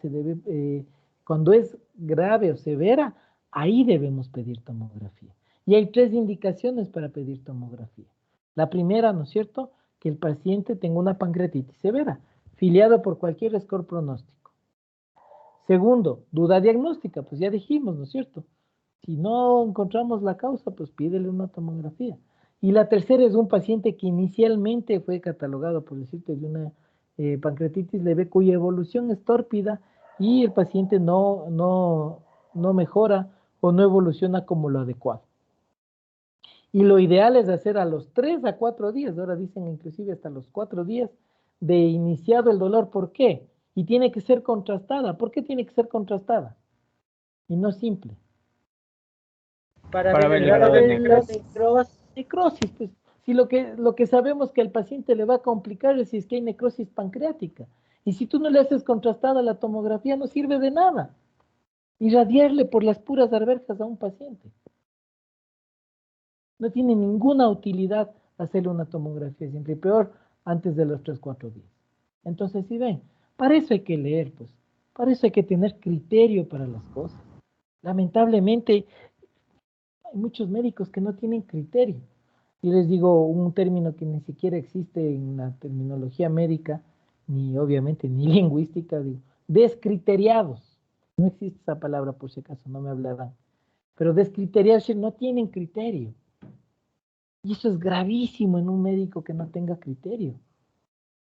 se debe, cuando es grave o severa, ahí debemos pedir tomografía. Y hay 3 indicaciones para pedir tomografía. La primera, ¿no es cierto?, que el paciente tenga una pancreatitis severa, filiado por cualquier score pronóstico. Segundo, duda diagnóstica, pues ya dijimos, ¿no es cierto? Si no encontramos la causa, pues pídele una tomografía. Y la tercera es un paciente que inicialmente fue catalogado, por decirte, de una pancreatitis leve, cuya evolución es tórpida y el paciente no mejora o no evoluciona como lo adecuado. Y lo ideal es hacer a los 3 a 4 días, ahora dicen inclusive hasta los 4 días de iniciado el dolor. ¿Por qué? Y tiene que ser contrastada. ¿Por qué tiene que ser contrastada? Y no simple.
Para
Para
ver
ver
el
el grado
grado
de
de
necrosis.
Necrosis, pues. Si lo que sabemos que al paciente le va a complicar es si es que hay necrosis pancreática. Y si tú no le haces contrastada la tomografía, no sirve de nada. Irradiarle por las puras arvejas a un paciente. No tiene ninguna utilidad hacerle una tomografía simple, y peor antes de los 3, 4 días. Entonces, si ven, para eso hay que leer, pues. Para eso hay que tener criterio para las cosas. Lamentablemente, hay muchos médicos que no tienen criterio. Y les digo un término que ni siquiera existe en la terminología médica, ni obviamente ni lingüística, digo, descriteriados. No existe esa palabra, por si acaso, no me hablarán. Pero descriteriarse, no tienen criterio. Y eso es gravísimo en un médico que no tenga criterio.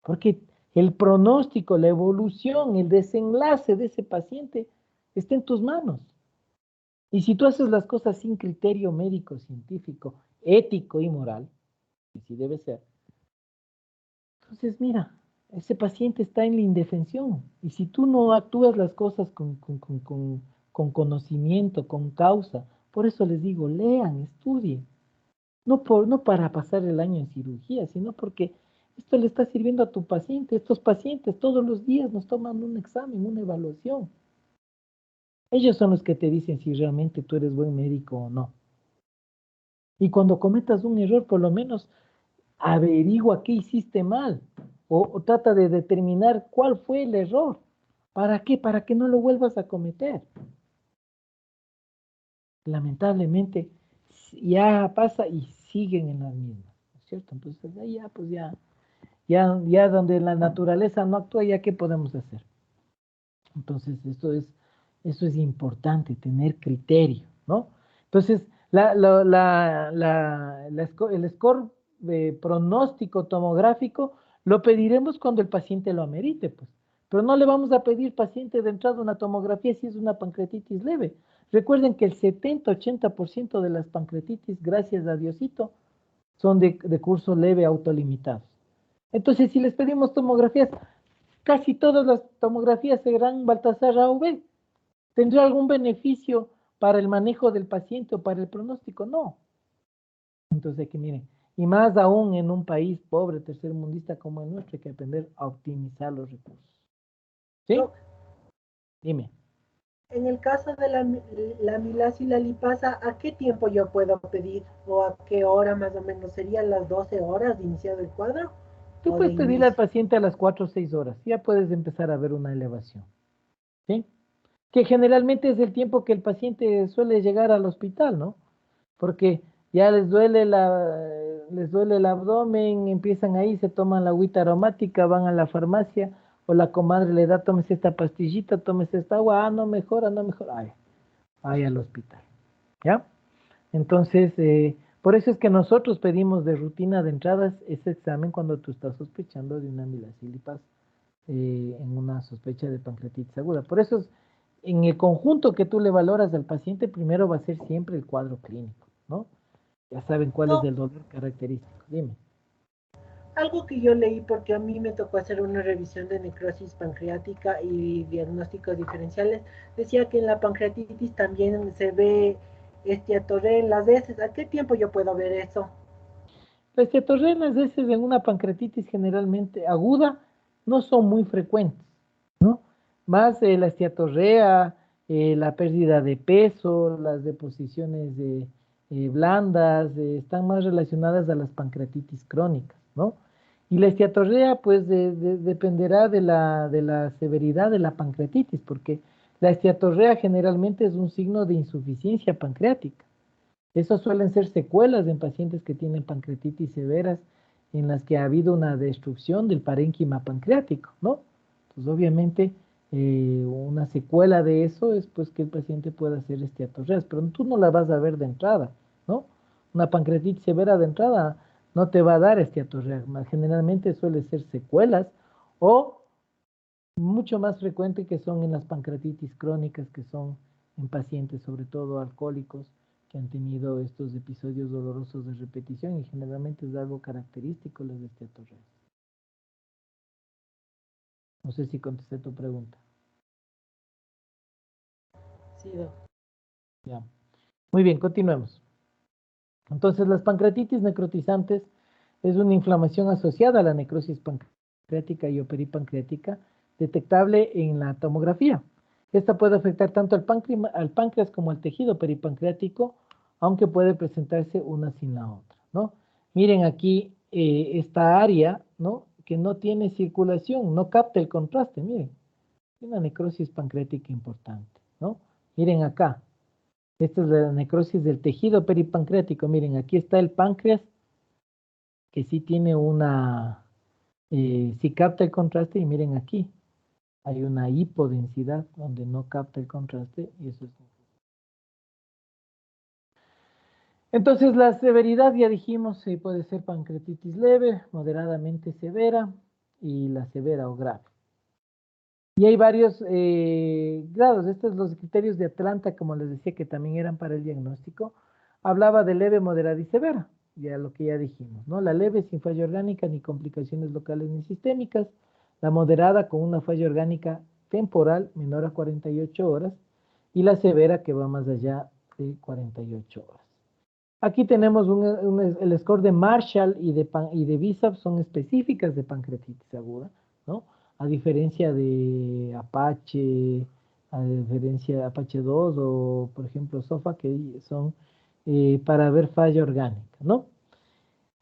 Porque el pronóstico, la evolución, el desenlace de ese paciente está en tus manos. Y si tú haces las cosas sin criterio médico, científico, ético y moral, que sí debe ser, entonces mira, ese paciente está en la indefensión. Y si tú no actúas las cosas con conocimiento, con causa, por eso les digo, lean, estudien. No para pasar el año en cirugía, sino porque esto le está sirviendo a tu paciente. Estos pacientes todos los días nos toman un examen, una evaluación. Ellos son los que te dicen si realmente tú eres buen médico o no. Y cuando cometas un error, por lo menos averigua qué hiciste mal o trata de determinar cuál fue el error. ¿Para qué? Para que no lo vuelvas a cometer. Lamentablemente ya pasa y siguen en las mismas, ¿no es cierto? Entonces ya, pues ya donde la naturaleza no actúa, ya qué podemos hacer. Entonces eso es importante, tener criterio, ¿no? Entonces el score de pronóstico tomográfico lo pediremos cuando el paciente lo amerite, pues. pero no le vamos a pedir paciente de entrada una tomografía si es una pancreatitis leve. Recuerden que el 70-80% de las pancreatitis, gracias a Diosito, son de curso leve autolimitados. Entonces, si les pedimos tomografías, casi todas las tomografías serán Baltasar A o B. ¿Tendrá algún beneficio para el manejo del paciente o para el pronóstico? No. Entonces, que miren, y más aún en un país pobre, tercermundista como el nuestro, hay que aprender a optimizar los recursos. ¿Sí?
Doc,
Dime.
en el caso de la amilasa y la lipasa, ¿a qué tiempo yo puedo pedir? ¿O a qué hora más o menos? ¿Serían las 12 horas de iniciado el cuadro?
Tú
¿O de
puedes pedirle al
inicio?
paciente a las 4 o 6 horas. Ya puedes empezar a ver una elevación. ¿Sí? Que generalmente es el tiempo que el paciente suele llegar al hospital, ¿no? Porque ya les duele el abdomen, empiezan ahí, se toman la agüita aromática, van a la farmacia, o la comadre le da, tómese esta pastillita, tómese esta agua, no mejora, ay, al hospital, ¿ya? Entonces, por eso es que nosotros pedimos de rutina de entradas ese examen cuando tú estás sospechando de una amilasa y lipasa, en una sospecha de pancreatitis aguda. Por eso, en el conjunto que tú le valoras al paciente, primero va a ser siempre el cuadro clínico, ¿no? Ya saben cuál es
No,
el dolor característico. Dime.
algo que yo leí porque a mí me tocó hacer una revisión de necrosis pancreática y diagnósticos diferenciales, decía que en la pancreatitis también se ve esteatorrea en las heces. ¿A qué tiempo yo puedo ver eso?
Las esteatorreas veces en una pancreatitis generalmente aguda no son muy frecuentes, ¿no? Más la esteatorrea, la pérdida de peso, las deposiciones blandas, están más relacionadas a las pancreatitis crónicas, ¿no? Y la esteatorrea, pues, dependerá de la severidad de la pancreatitis, porque la esteatorrea generalmente es un signo de insuficiencia pancreática. Eso suelen ser secuelas en pacientes que tienen pancreatitis severas en las que ha habido una destrucción del parénquima pancreático, ¿no? Entonces, obviamente, una secuela de eso es pues que el paciente pueda hacer esteatorreas, pero tú no la vas a ver de entrada, ¿no? Una pancreatitis severa de entrada no te va a dar esteatorrea, generalmente suele ser secuelas o mucho más frecuente que son en las pancreatitis crónicas, que son en pacientes, sobre todo alcohólicos, que han tenido estos episodios dolorosos de repetición y generalmente es algo característico las esteatorreas. No sé si contesté tu pregunta.
Sí, doc.
Ya. Muy bien, continuemos. Entonces, las pancreatitis necrotizantes es una inflamación asociada a la necrosis pancreática y o peripancreática detectable en la tomografía. Esta puede afectar tanto al páncreas como al tejido peripancreático, aunque puede presentarse una sin la otra, ¿no? Miren aquí esta área, ¿no? Que no tiene circulación, no capta el contraste, miren. Una necrosis pancreática importante, ¿no? Miren acá, esta es la necrosis del tejido peripancreático. Miren, aquí está el páncreas, que sí tiene sí capta el contraste, y miren aquí, hay una hipodensidad donde no capta el contraste, y eso es. Entonces, la severidad, ya dijimos, puede ser pancreatitis leve, moderadamente severa, y la severa o grave. Y hay varios grados. Estos son los criterios de Atlanta, como les decía, que también eran para el diagnóstico. Hablaba de leve, moderada y severa, ya lo que ya dijimos, ¿no? La leve sin falla orgánica, ni complicaciones locales ni sistémicas. La moderada con una falla orgánica temporal menor a 48 horas. Y la severa que va más allá de 48 horas. Aquí tenemos el score de Marshall y de BISAP, son específicas de pancreatitis aguda, ¿no? A diferencia de Apache, a diferencia de Apache 2 o, por ejemplo, SOFA, que son para ver falla orgánica, ¿no?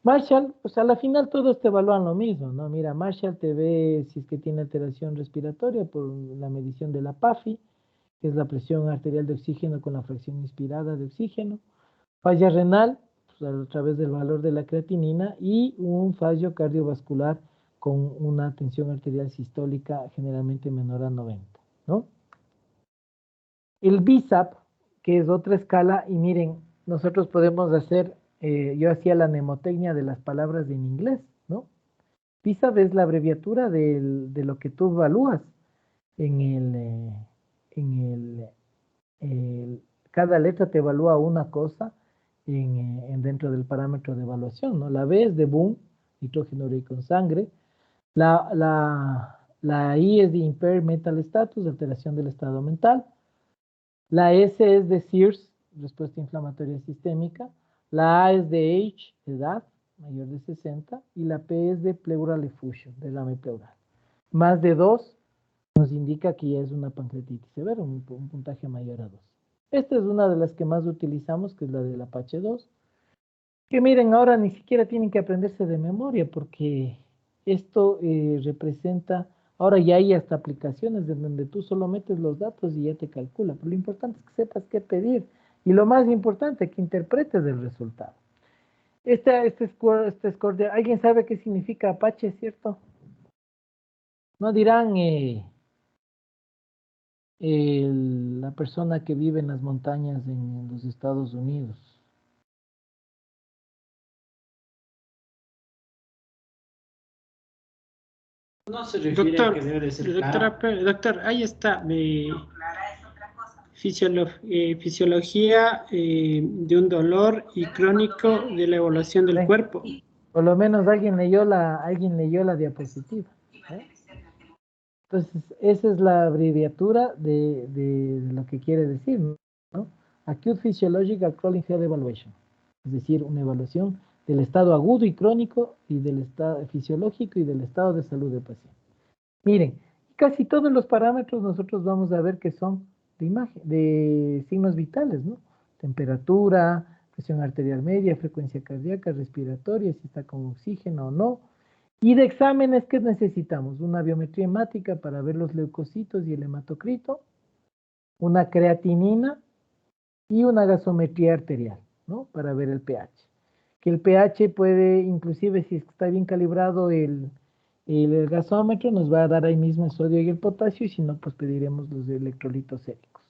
Marshall, pues a la final todos te evalúan lo mismo, ¿no? Mira, Marshall te ve si es que tiene alteración respiratoria por la medición de la PAFI, que es la presión arterial de oxígeno con la fracción inspirada de oxígeno. Falla renal, pues a través del valor de la creatinina, y un fallo cardiovascular con una tensión arterial sistólica generalmente menor a 90, ¿no? El BISAP, que es otra escala, y miren, nosotros podemos hacer, yo hacía la mnemotecnia de las palabras en inglés, ¿no? BISAP es la abreviatura de lo que tú evalúas. en cada letra te evalúa una cosa dentro del parámetro de evaluación, ¿no? La B es de Boone, nitrógeno ureico en sangre. La I es de impaired mental status, alteración del estado mental. La S es de SIRS, respuesta inflamatoria sistémica. La A es de H, edad, mayor de 60. Y la P es de pleural effusion, derrame pleural. Más de 2 nos indica que ya es una pancreatitis severa, un puntaje mayor a 2. Esta es una de las que más utilizamos, que es la del Apache 2. Que miren, ahora ni siquiera tienen que aprenderse de memoria, porque esto representa, ahora ya hay hasta aplicaciones en donde tú solo metes los datos y ya te calcula. Pero lo importante es que sepas qué pedir. Y lo más importante, que interpretes el resultado. Este score ¿alguien sabe qué significa Apache, cierto? No dirán la persona que vive en las montañas en los Estados Unidos.
No se refiere a que debe de ser clara. Doctor, ahí está. Fisiología de un dolor y crónico de la evaluación del cuerpo.
Por lo menos alguien leyó la diapositiva. Entonces, esa es la abreviatura de lo que quiere decir, ¿no? Acute Physiological Chronic Health Evaluation. Es decir, una evaluación del estado agudo y crónico y del estado fisiológico y del estado de salud del paciente. Miren, casi todos los parámetros nosotros vamos a ver que son de signos vitales, ¿no? Temperatura, presión arterial media, frecuencia cardíaca, respiratoria, si está con oxígeno o no. Y de exámenes, ¿qué necesitamos? Una biometría hemática para ver los leucocitos y el hematocrito, una creatinina y una gasometría arterial, ¿no? Para ver el pH. Que el pH puede, inclusive si está bien calibrado el gasómetro, nos va a dar ahí mismo el sodio y el potasio, y si no, pues pediremos los electrolitos séricos.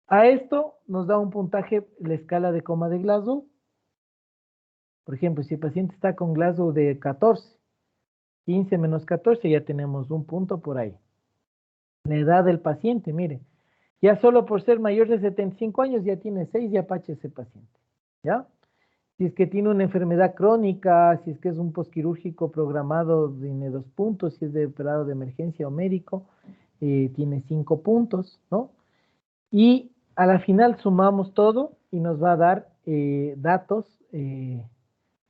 A esto nos da un puntaje, la escala de coma de Glasgow. Por ejemplo, si el paciente está con Glasgow de 14, 15 menos 14, ya tenemos un punto por ahí. La edad del paciente, mire, ya solo por ser mayor de 75 años ya tiene 6 de Apache ese paciente, ¿ya? Si es que tiene una enfermedad crónica, si es que es un posquirúrgico programado, tiene 2 puntos, si es de operado de emergencia o médico, tiene 5 puntos, ¿no? Y a la final sumamos todo y nos va a dar datos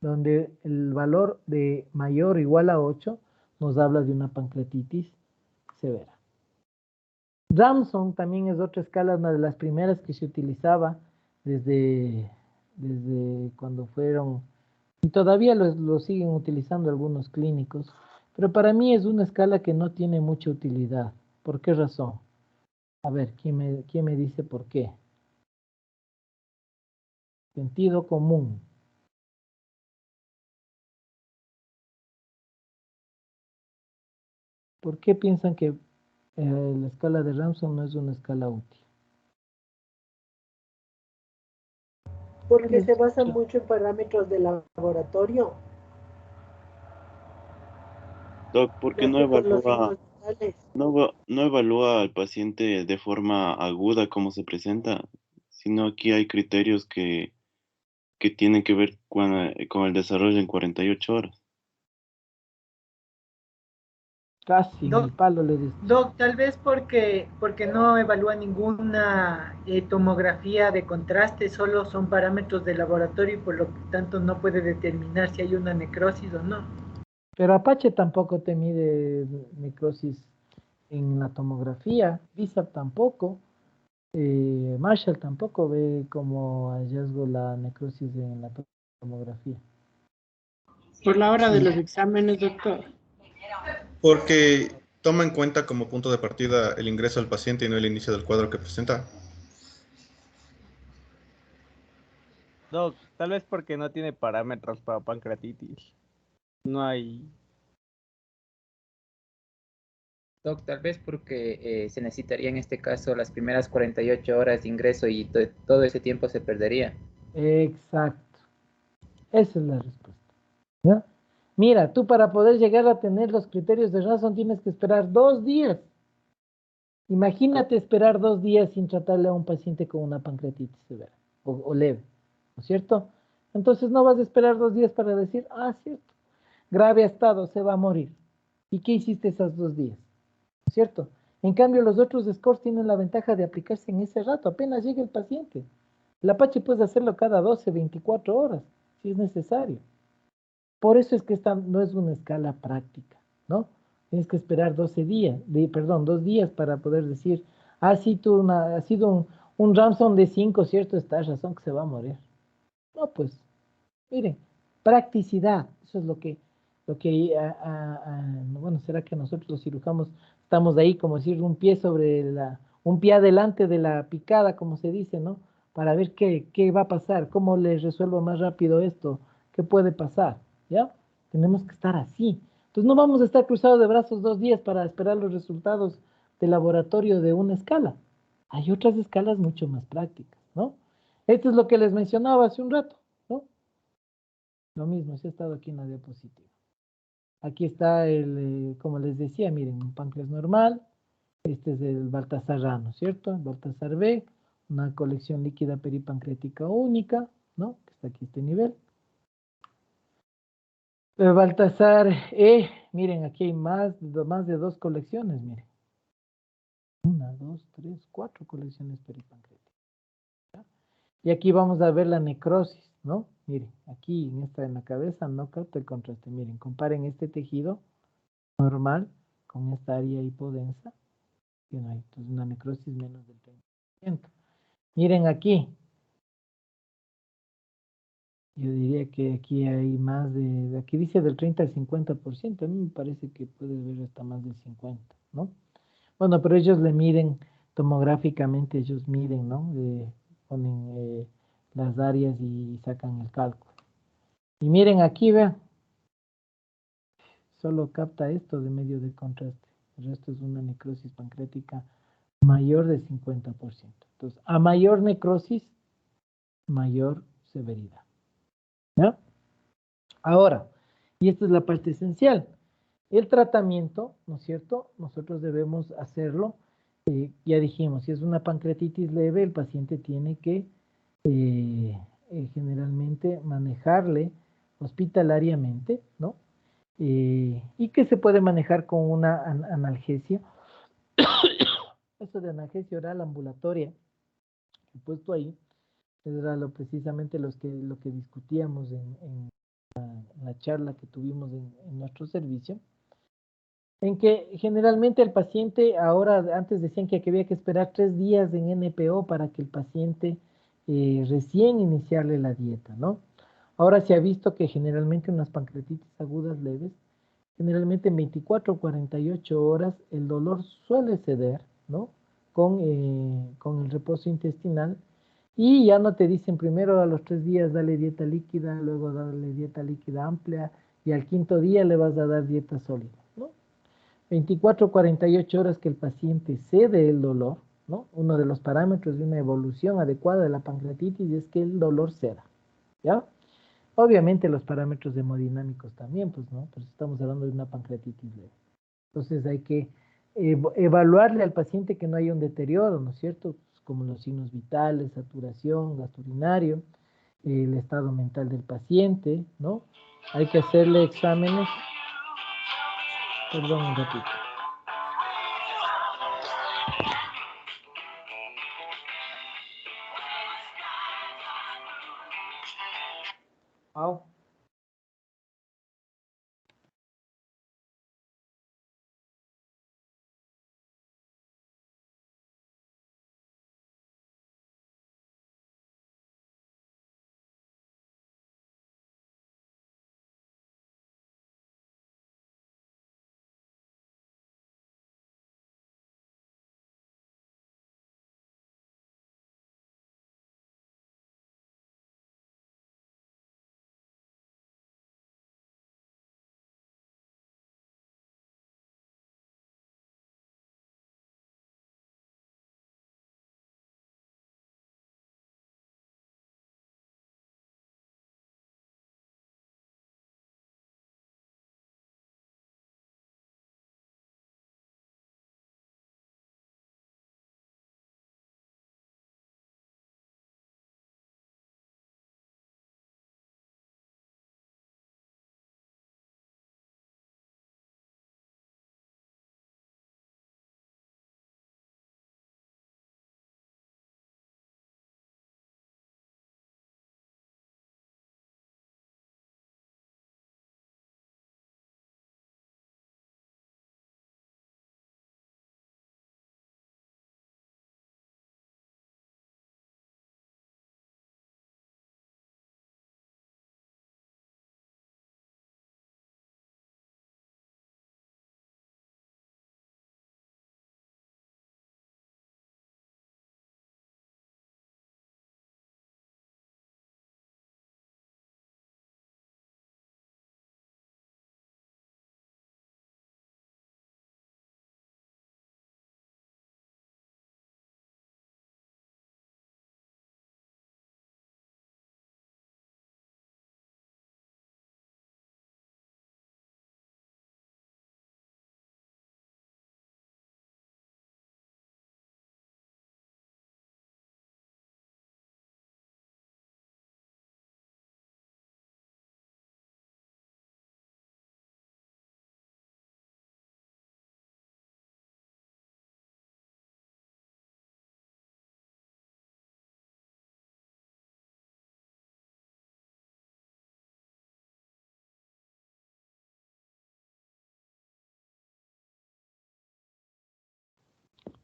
donde el valor de mayor o igual a 8 nos habla de una pancreatitis severa. Ramson también es otra escala, una de las primeras que se utilizaba desde cuando fueron, y todavía lo siguen utilizando algunos clínicos, pero para mí es una escala que no tiene mucha utilidad. ¿Por qué razón? A ver, ¿quién me dice por qué? Sentido común. ¿Por qué piensan que la escala de Ramson no es una escala útil?
Porque se basa mucho en parámetros de laboratorio.
Doc, ¿por qué no evalúa, no evalúa al paciente de forma aguda como se presenta? Sino aquí hay criterios que tienen que ver con el desarrollo en 48 horas.
Casi
Doc,
ni palo le dice.
Doc, tal vez porque no evalúa ninguna tomografía de contraste, solo son parámetros de laboratorio y por lo tanto no puede determinar si hay una necrosis o no.
Pero Apache tampoco te mide necrosis en la tomografía, BISAP tampoco, Marshall tampoco ve como hallazgo la necrosis en la tomografía.
Por la hora de los exámenes, doctor.
Porque toma en cuenta como punto de partida el ingreso del paciente y no el inicio del cuadro que presenta.
Doc, tal vez porque no tiene parámetros para pancreatitis. No hay.
Doc, tal vez porque se necesitaría en este caso las primeras 48 horas de ingreso y todo ese tiempo se perdería.
Exacto. Esa es la respuesta. ¿Ya? Mira, tú para poder llegar a tener los criterios de Ramson tienes que esperar 2 días Imagínate esperar 2 días sin tratarle a un paciente con una pancreatitis severa o leve, ¿no es cierto? Entonces no vas a esperar 2 días para decir, ah, cierto, grave estado, se va a morir. ¿Y qué hiciste esos 2 días? ¿No es cierto? En cambio, los otros scores tienen la ventaja de aplicarse en ese rato, apenas llega el paciente. El Apache puedes hacerlo cada 12, 24 horas, si es necesario. Por eso es que esta no es una escala práctica, ¿no? Tienes que esperar 12 días, perdón, 2 días para poder decir, ha sido un Ramson de 5, ¿cierto? Esta razón que se va a morir. No, pues, miren, practicidad, eso es bueno, será que nosotros los cirujanos estamos ahí, como decir, un pie adelante de la picada, como se dice, ¿no? Para ver qué va a pasar, cómo le resuelvo más rápido esto, qué puede pasar, ¿ya? Tenemos que estar así. Entonces no vamos a estar cruzados de brazos 2 días para esperar los resultados de laboratorio de una escala. Hay otras escalas mucho más prácticas, ¿no? Esto es lo que les mencionaba hace un rato, ¿no? Lo mismo, se ha estado aquí en la diapositiva. Aquí está como les decía, miren, un páncreas normal. Este es el Baltasar A, ¿no es cierto? El Baltasar B, una colección líquida peripancreática única, ¿no? Que está aquí a este nivel. El Baltasar E, miren, aquí hay más de 2 colecciones, miren. 4 colecciones peripancreáticas. ¿Ya? Y aquí vamos a ver la necrosis, ¿no? Miren, aquí en la cabeza no capta el contraste. Miren, comparen este tejido normal con esta área hipodensa. Que no hay, entonces una necrosis menos del 30%. Miren aquí. Yo diría que aquí hay más aquí dice del 30 al 50%. A mí me parece que puede ver hasta más del 50, ¿no? Bueno, pero ellos le miden tomográficamente, ellos miden, ¿no? Ponen las áreas y sacan el cálculo. Y miren aquí, vean, solo capta esto de medio de contraste. El resto es una necrosis pancreática mayor de 50%. Entonces, a mayor necrosis, mayor severidad. ¿Ya? Ahora, y esta es la parte esencial, el tratamiento, ¿no es cierto? Nosotros debemos hacerlo, ya dijimos, si es una pancreatitis leve, el paciente tiene que generalmente manejarle hospitalariamente, ¿no? Y que se puede manejar con una analgesia. Eso de analgesia oral ambulatoria, que he puesto ahí, era precisamente lo que discutíamos en la charla que tuvimos en nuestro servicio, en que generalmente el paciente, ahora antes decían que había que esperar 3 días en NPO para que el paciente recién iniciarle la dieta, ¿no? Ahora se ha visto que generalmente unas pancreatitis agudas leves, generalmente en 24 o 48 horas el dolor suele ceder, ¿no? Con el reposo intestinal y ya no te dicen primero a los 3 días dale dieta líquida, luego dale dieta líquida amplia y al quinto día le vas a dar dieta sólida, ¿no? 24 48 horas que el paciente cede el dolor, ¿no? Uno de los parámetros de una evolución adecuada de la pancreatitis es que el dolor ceda, ¿ya? Obviamente los parámetros hemodinámicos también, pues, ¿no? Pues estamos hablando de una pancreatitis leve. Entonces hay que evaluarle al paciente que no haya un deterioro, ¿no es cierto? Pues como los signos vitales, saturación, gasto urinario, el estado mental del paciente, ¿no? Hay que hacerle exámenes. Perdón un ratito. Au.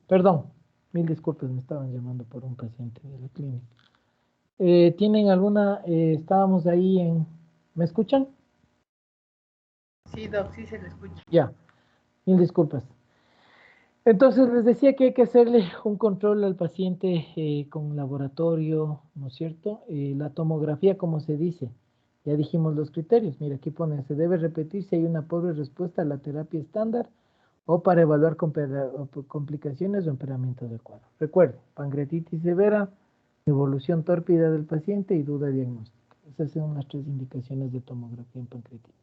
Perdón, mil disculpas, me estaban llamando por un paciente de la clínica. ¿Tienen alguna, estábamos ahí en, ¿me escuchan?
Sí, Doc, sí se le escucha.
Ya, mil disculpas. Entonces les decía que hay que hacerle un control al paciente con laboratorio, ¿no es cierto? La tomografía, como se dice, ya dijimos los criterios. Mira, aquí pone, se debe repetir si hay una pobre respuesta a la terapia estándar o para evaluar complicaciones o empeoramiento adecuado. Recuerden, pancreatitis severa, evolución tórpida del paciente y duda diagnóstica. Esas son las 3 indicaciones de tomografía en pancreatitis.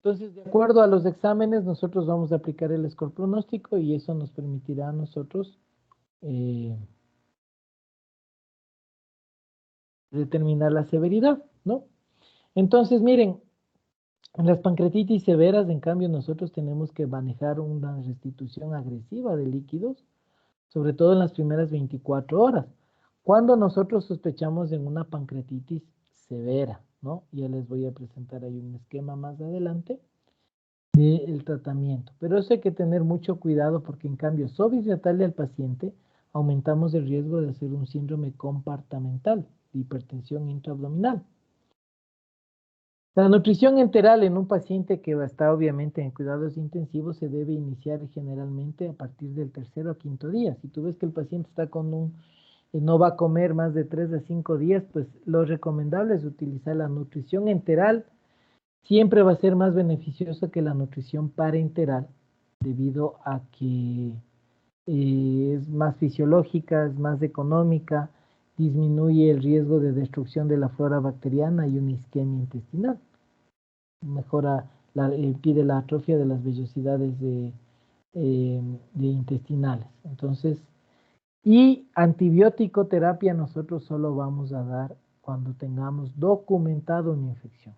Entonces, de acuerdo a los exámenes, nosotros vamos a aplicar el score pronóstico y eso nos permitirá a nosotros determinar la severidad, ¿no? Entonces, miren, en las pancreatitis severas, en cambio, nosotros tenemos que manejar una restitución agresiva de líquidos, sobre todo en las primeras 24 horas. Cuando nosotros sospechamos en una pancreatitis severa, ¿no? Ya les voy a presentar ahí un esquema más adelante del tratamiento. Pero eso hay que tener mucho cuidado porque en cambio, sobirritarle al paciente, aumentamos el riesgo de hacer un síndrome compartamental, de hipertensión intraabdominal. La nutrición enteral en un paciente que está obviamente en cuidados intensivos se debe iniciar generalmente a partir del 3.º a 5.º día. Si tú ves que el paciente está con no va a comer más de 3 a 5 días, pues lo recomendable es utilizar la nutrición enteral. Siempre va a ser más beneficioso que la nutrición parenteral, debido a que es más fisiológica, es más económica, disminuye el riesgo de destrucción de la flora bacteriana y una isquemia intestinal. Mejora, impide la atrofia de las vellosidades de intestinales. Entonces, y antibiótico terapia nosotros solo vamos a dar cuando tengamos documentado una infección,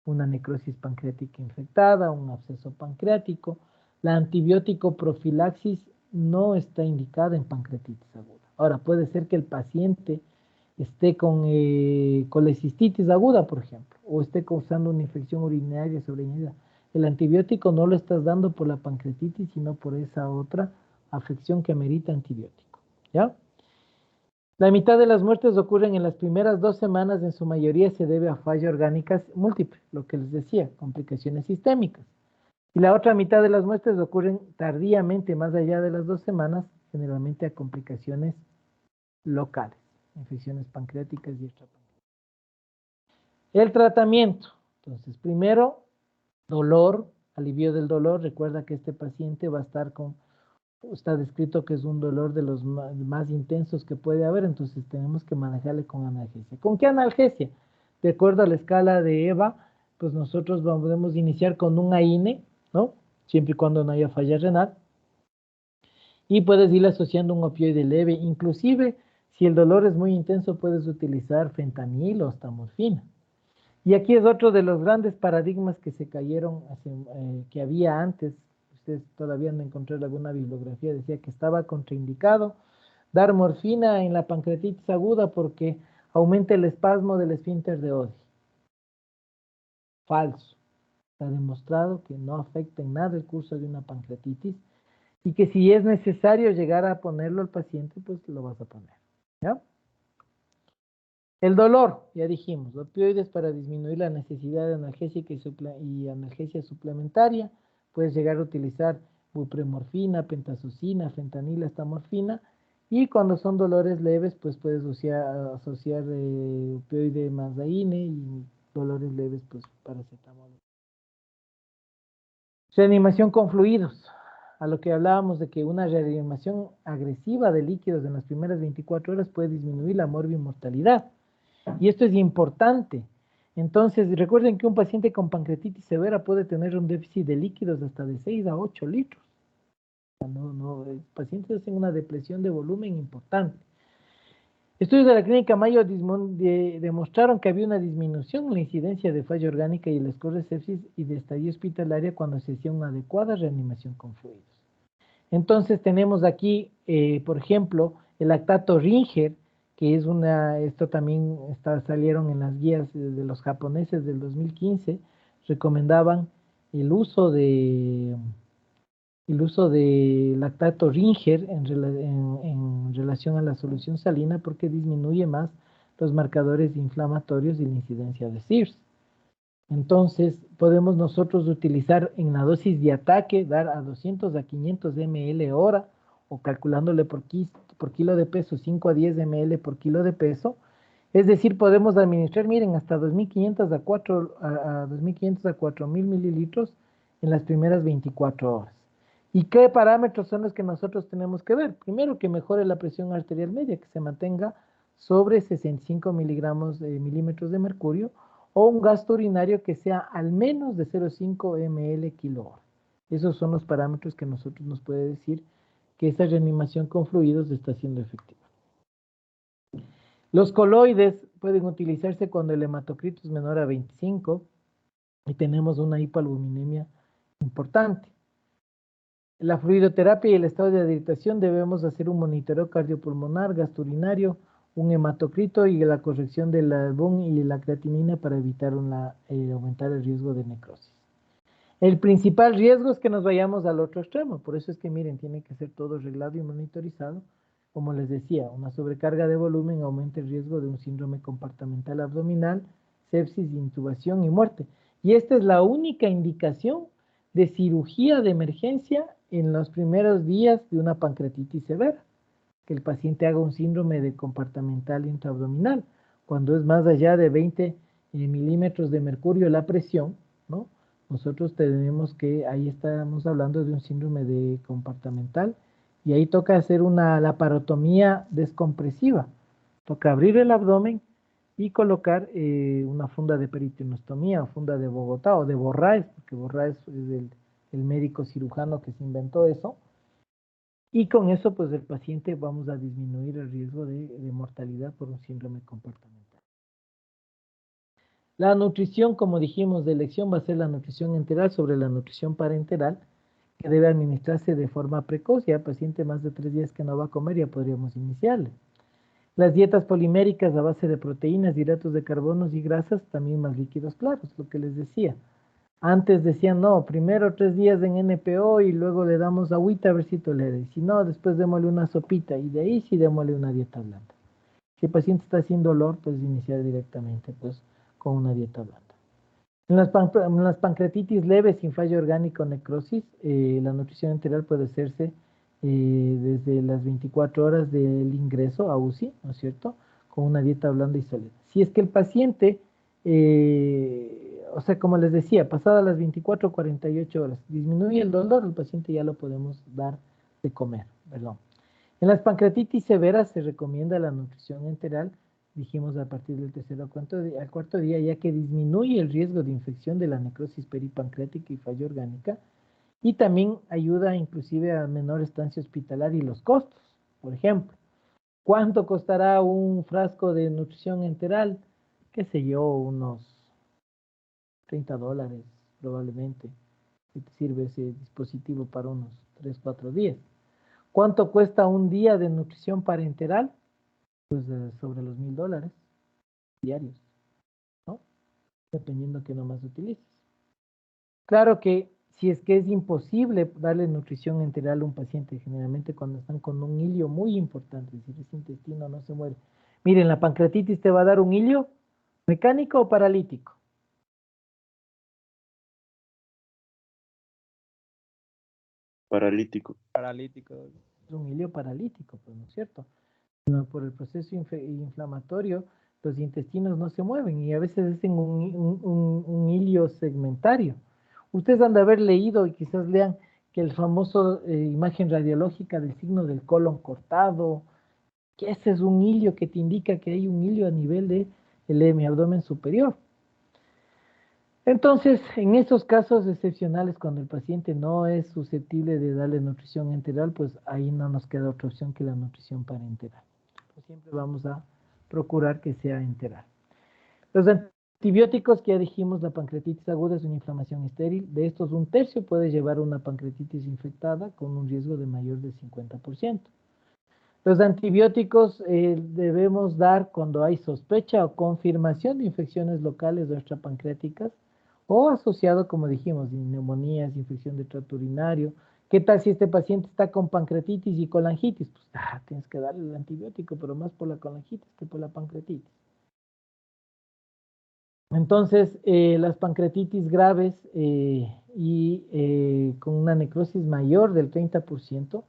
una necrosis pancreática infectada, un absceso pancreático. La antibiótico profilaxis no está indicada en pancreatitis aguda. Ahora, puede ser que el paciente esté con colecistitis aguda, por ejemplo, o esté causando una infección urinaria sobrevenida. El antibiótico no lo estás dando por la pancreatitis, sino por esa otra afección que amerita antibiótico, ¿ya? La mitad de las muertes ocurren en las primeras 2 semanas, en su mayoría se debe a fallas orgánicas múltiples, lo que les decía, complicaciones sistémicas. Y la otra mitad de las muertes ocurren tardíamente, más allá de las 2 semanas, generalmente a complicaciones locales, infecciones pancreáticas y extrapancreáticas. El tratamiento. Entonces, primero, dolor, alivio del dolor. Recuerda que este paciente va a estar está descrito que es un dolor de los más intensos que puede haber, entonces tenemos que manejarle con analgesia. ¿Con qué analgesia? De acuerdo a la escala de EVA, pues nosotros podemos iniciar con un AINE, ¿no? Siempre y cuando no haya falla renal. Y puedes ir asociando un opioide leve. Inclusive, si el dolor es muy intenso, puedes utilizar fentanil o hasta morfina. Y aquí es otro de los grandes paradigmas que se cayeron, que había antes. Ustedes todavía no encontré alguna bibliografía, decía que estaba contraindicado dar morfina en la pancreatitis aguda porque aumenta el espasmo del esfínter de Oddi. Falso. Está demostrado que no afecta en nada el curso de una pancreatitis y que si es necesario llegar a ponerlo al paciente, pues lo vas a poner, ¿ya? El dolor, ya dijimos, opioides para disminuir la necesidad de analgésica y analgesia suplementaria. Puedes llegar a utilizar bupremorfina, pentazocina, fentanil, hasta morfina. Y cuando son dolores leves, pues puedes asociar opioide más AINE y dolores leves, pues paracetamol. Reanimación con fluidos. A lo que hablábamos de que una reanimación agresiva de líquidos en las primeras 24 horas puede disminuir la morbimortalidad. Y esto es importante. Entonces, recuerden que un paciente con pancreatitis severa puede tener un déficit de líquidos hasta de 6 a 8 litros. Los pacientes hacen una depresión de volumen importante. Estudios de la Clínica Mayo demostraron que había una disminución en la incidencia de falla orgánica y el score de sepsis y de estadía hospitalaria cuando se hacía una adecuada reanimación con fluidos. Entonces tenemos aquí, por ejemplo, el lactato Ringer, que es esto también salieron en las guías de los japoneses del 2015, recomendaban el uso de el uso de lactato Ringer en relación a la solución salina porque disminuye más los marcadores inflamatorios y la incidencia de SIRS. Entonces, podemos nosotros utilizar en la dosis de ataque, dar a 200 a 500 ml hora, o calculándole por kilo de peso, 5 a 10 ml por kilo de peso. Es decir, podemos administrar, miren, hasta 2.500 a 2.500 a 4.000 mililitros en las primeras 24 horas. ¿Y qué parámetros son los que nosotros tenemos que ver? Primero, que mejore la presión arterial media, que se mantenga sobre 65 milímetros de mercurio, o un gasto urinario que sea al menos de 0,5 ml kilo hora. Esos son los parámetros que nosotros nos puede decir que esa reanimación con fluidos está siendo efectiva. Los coloides pueden utilizarse cuando el hematocrito es menor a 25 y tenemos una hipoalbuminemia importante. La fluidoterapia y el estado de hidratación debemos hacer un monitoreo cardiopulmonar, gasto urinario, un hematocrito y la corrección del albúm y la creatinina para evitar aumentar el riesgo de necrosis. El principal riesgo es que nos vayamos al otro extremo, por eso es que miren, tiene que ser todo arreglado y monitorizado. Como les decía, una sobrecarga de volumen aumenta el riesgo de un síndrome compartimental abdominal, sepsis, intubación y muerte. Y esta es la única indicación de cirugía de emergencia en los primeros días de una pancreatitis severa, que el paciente haga un síndrome de compartimental intraabdominal. Cuando es más allá de 20 milímetros de mercurio la presión, ¿no? Nosotros tenemos que, ahí estamos hablando de un síndrome de compartimental, y ahí toca hacer una laparotomía descompresiva. Toca abrir el abdomen y colocar una funda de peritoneostomía, o funda de Bogotá o de Borraes, porque Borraes es el médico cirujano que se inventó eso. Y con eso, pues el paciente vamos a disminuir el riesgo de mortalidad por un síndrome compartimental. La nutrición, como dijimos, de elección va a ser la nutrición enteral sobre la nutrición parenteral, que debe administrarse de forma precoz. Ya paciente más de 3 días que no va a comer, ya podríamos iniciarle. Las dietas poliméricas a base de proteínas, hidratos de carbonos y grasas, también más líquidos claros, lo que les decía. Antes decían, no, primero 3 días en NPO y luego le damos agüita a ver si tolera. Y si no, después démosle una sopita y de ahí sí démosle una dieta blanda. Si el paciente está sin dolor, pues iniciar directamente pues, con una dieta blanda. En las pancreatitis leves sin fallo orgánico o necrosis, la nutrición enteral puede hacerse desde las 24 horas del ingreso a UCI, ¿no es cierto?, con una dieta blanda y sólida. Si es que el paciente, o sea, como les decía, pasadas las 24 o 48 horas, disminuye el dolor, el paciente ya lo podemos dar de comer, perdón. En las pancreatitis severas se recomienda la nutrición enteral, dijimos a partir del tercer al cuarto día, ya que disminuye el riesgo de infección de la necrosis peripancreática y falla orgánica, y también ayuda inclusive a menor estancia hospitalaria y los costos. Por ejemplo, ¿cuánto costará un frasco de nutrición enteral? Qué sé yo, unos $30 probablemente, si te sirve ese dispositivo para unos 3, 4 días. ¿Cuánto cuesta un día de nutrición parenteral? Pues sobre los $1,000 diarios, ¿no? Dependiendo que nomás utilices. Claro que si es que es imposible darle nutrición enteral a un paciente, generalmente cuando están con un hilio muy importante, es decir, ese intestino no se muere. Miren, la pancreatitis te va a dar un hilio mecánico o paralítico.
Paralítico.
Paralítico.
Es un hilio paralítico, pues, ¿no es cierto? No, por el proceso inflamatorio, los intestinos no se mueven y a veces hacen un hilio segmentario. Ustedes han de haber leído y quizás lean que el famoso imagen radiológica del signo del colon cortado, que ese es un hilio que te indica que hay un hilio a nivel de mi abdomen superior. Entonces, en estos casos excepcionales, cuando el paciente no es susceptible de darle nutrición enteral, pues ahí no nos queda otra opción que la nutrición parenteral. Pues siempre vamos a procurar que sea enteral. Los antibióticos que ya dijimos, la pancreatitis aguda es una inflamación estéril. De estos, 1/3 puede llevar a una pancreatitis infectada con un riesgo de mayor del 50%. Los antibióticos debemos dar cuando hay sospecha o confirmación de infecciones locales o extrapancreáticas o asociado, como dijimos, neumonías, infección de tracto urinario, ¿Qué tal si este paciente está con pancreatitis y colangitis? Pues tienes que darle el antibiótico, pero más por la colangitis que por la pancreatitis. Entonces, las pancreatitis graves con una necrosis mayor del 30%,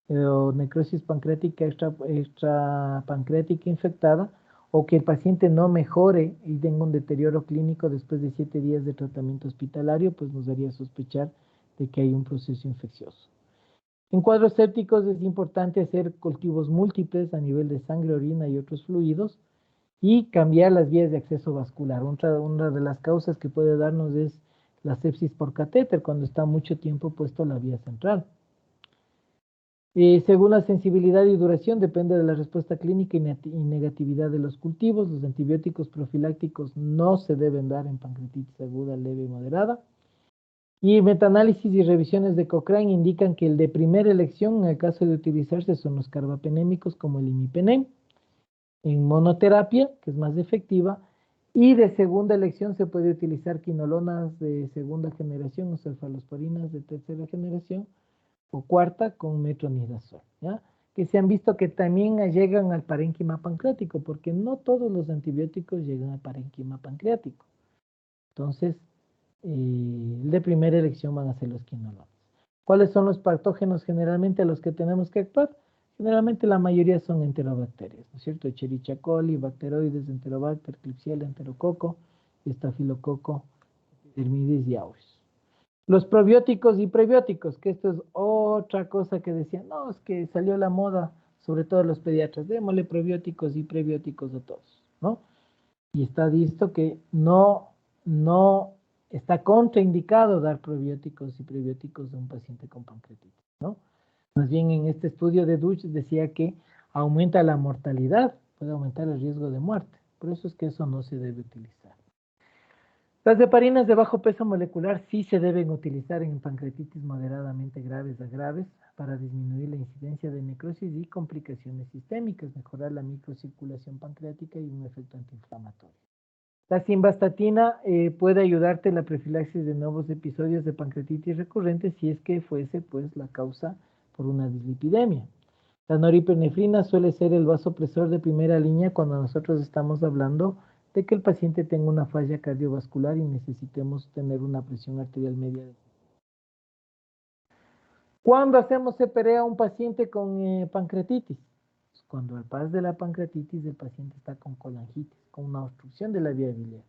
o necrosis pancreática extrapancreática infectada, o que el paciente no mejore y tenga un deterioro clínico después de 7 días de tratamiento hospitalario, pues nos haría sospechar de que hay un proceso infeccioso. En cuadros sépticos es importante hacer cultivos múltiples a nivel de sangre, orina y otros fluidos, y cambiar las vías de acceso vascular. Una de las causas que puede darnos es la sepsis por catéter, cuando está mucho tiempo puesto la vía central. Según la sensibilidad y duración, depende de la respuesta clínica y negatividad de los cultivos. Los antibióticos profilácticos no se deben dar en pancreatitis aguda, leve y moderada. Y metaanálisis y revisiones de Cochrane indican que el de primera elección, en el caso de utilizarse, son los carbapenémicos como el imipenem, en monoterapia, que es más efectiva, y de segunda elección se puede utilizar quinolonas de segunda generación o cefalosporinas de tercera generación o cuarta con metronidazol, ¿ya? Que se han visto que también llegan al parénquima pancreático, porque no todos los antibióticos llegan al parénquima pancreático. Entonces, el de primera elección van a ser los quinolonas. ¿Cuáles son los patógenos generalmente a los que tenemos que actuar? Generalmente la mayoría son enterobacterias, ¿no es cierto? Escherichia coli, bacteroides, Enterobacter, Klebsiella, Enterococo, Estafilococo, Epidermidis y aureus. Los probióticos y prebióticos, que esto es otra cosa que decían, no, es que salió la moda, sobre todo los pediatras, démosle probióticos y prebióticos a todos, ¿no? Y está visto que no está contraindicado dar probióticos y prebióticos a un paciente con pancreatitis, ¿no? Más bien en este estudio de Duch decía que aumenta la mortalidad, puede aumentar el riesgo de muerte. Por eso es que eso no se debe utilizar. Las heparinas de bajo peso molecular sí se deben utilizar en pancreatitis moderadamente graves a graves para disminuir la incidencia de necrosis y complicaciones sistémicas, mejorar la microcirculación pancreática y un efecto antiinflamatorio. La simvastatina puede ayudarte en la profilaxis de nuevos episodios de pancreatitis recurrentes si es que fuese pues la causa por una dislipidemia. La noripinefrina suele ser el vasopresor de primera línea cuando nosotros estamos hablando de que el paciente tenga una falla cardiovascular y necesitemos tener una presión arterial media. ¿Cuándo hacemos CPR a un paciente con pancreatitis? Cuando al par de la pancreatitis el paciente está con colangitis, con una obstrucción de la vía biliar.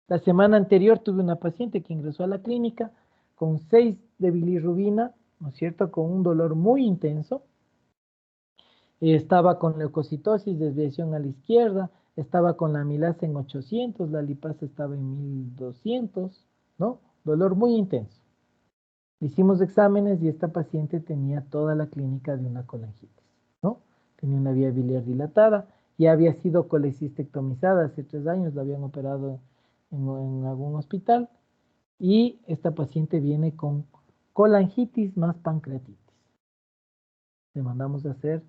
La semana anterior tuve una paciente que ingresó a la clínica con 6 de bilirrubina, ¿no es cierto?, con un dolor muy intenso. Estaba con leucocitosis, desviación a la izquierda, estaba con la amilasa en 800, la lipasa estaba en 1200, ¿no? Dolor muy intenso. Hicimos exámenes y esta paciente tenía toda la clínica de una colangitis, ¿no? Tenía una vía biliar dilatada, ya había sido colecistectomizada hace 3 años, la habían operado en algún hospital, y esta paciente viene con colangitis más pancreatitis. Le mandamos a hacer,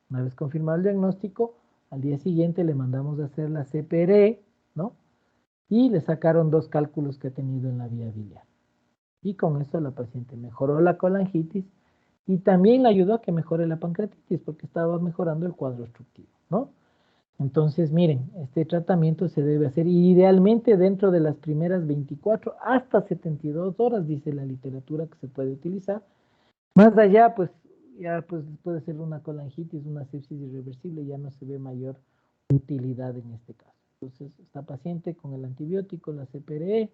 una vez confirmado el diagnóstico, al día siguiente le mandamos a hacer la CPR, ¿no? Y le sacaron 2 cálculos que ha tenido en la vía biliar. Y con eso la paciente mejoró la colangitis y también le ayudó a que mejore la pancreatitis porque estaba mejorando el cuadro obstructivo, ¿no? Entonces, miren, este tratamiento se debe hacer idealmente dentro de las primeras 24 hasta 72 horas, dice la literatura que se puede utilizar. Más allá, pues, ya pues, puede ser una colangitis, una sepsis irreversible, ya no se ve mayor utilidad en este caso. Entonces, esta paciente con el antibiótico, la CPRE,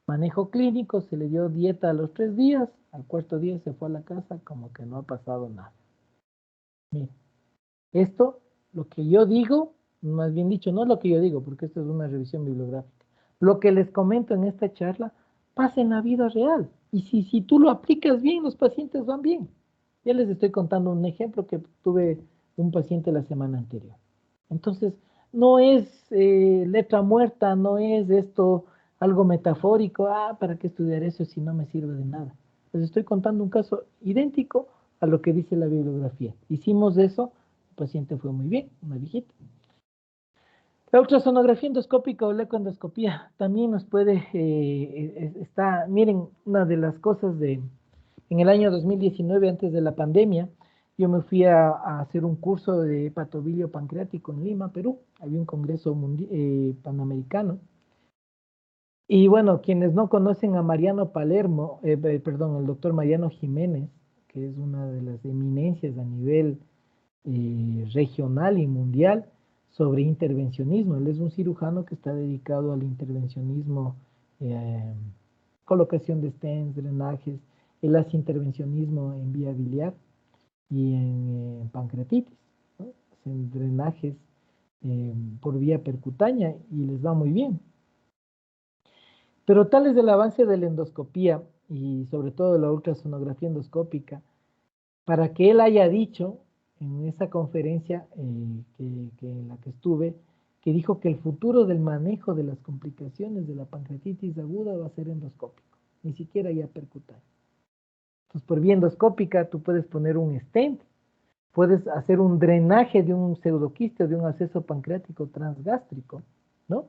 manejo clínico, se le dio dieta a los 3 días, al 4.º día se fue a la casa como que no ha pasado nada. Miren, esto, lo que yo digo, más bien dicho, no es lo que yo digo, porque esto es una revisión bibliográfica. Lo que les comento en esta charla pasa en la vida real. Y si tú lo aplicas bien, los pacientes van bien. Ya les estoy contando un ejemplo que tuve un paciente la semana anterior. Entonces, no es letra muerta, no es esto algo metafórico, ¿para qué estudiar eso si no me sirve de nada? Les estoy contando un caso idéntico a lo que dice la bibliografía. Hicimos eso, el paciente fue muy bien, una viejita. La ultrasonografía endoscópica o la ecoendoscopía también nos puede, miren, una de las cosas de En el año 2019, antes de la pandemia, yo me fui a hacer un curso de hepatobilio pancreático en Lima, Perú. Había un congreso panamericano. Y bueno, quienes no conocen a Mariano Palermo, perdón, el doctor Mariano Jiménez, que es una de las eminencias a nivel regional y mundial sobre intervencionismo. Él es un cirujano que está dedicado al intervencionismo, colocación de stents, drenajes. Él hace intervencionismo en vía biliar y en pancreatitis, ¿no? Hacen drenajes por vía percutánea y les va muy bien. Pero tal es el avance de la endoscopía y sobre todo de la ultrasonografía endoscópica, para que él haya dicho en esa conferencia en la que estuve, que dijo que el futuro del manejo de las complicaciones de la pancreatitis aguda va a ser endoscópico, ni siquiera ya percutáneo. Entonces, por vía endoscópica tú puedes poner un stent, puedes hacer un drenaje de un pseudoquiste o de un absceso pancreático transgástrico, ¿no?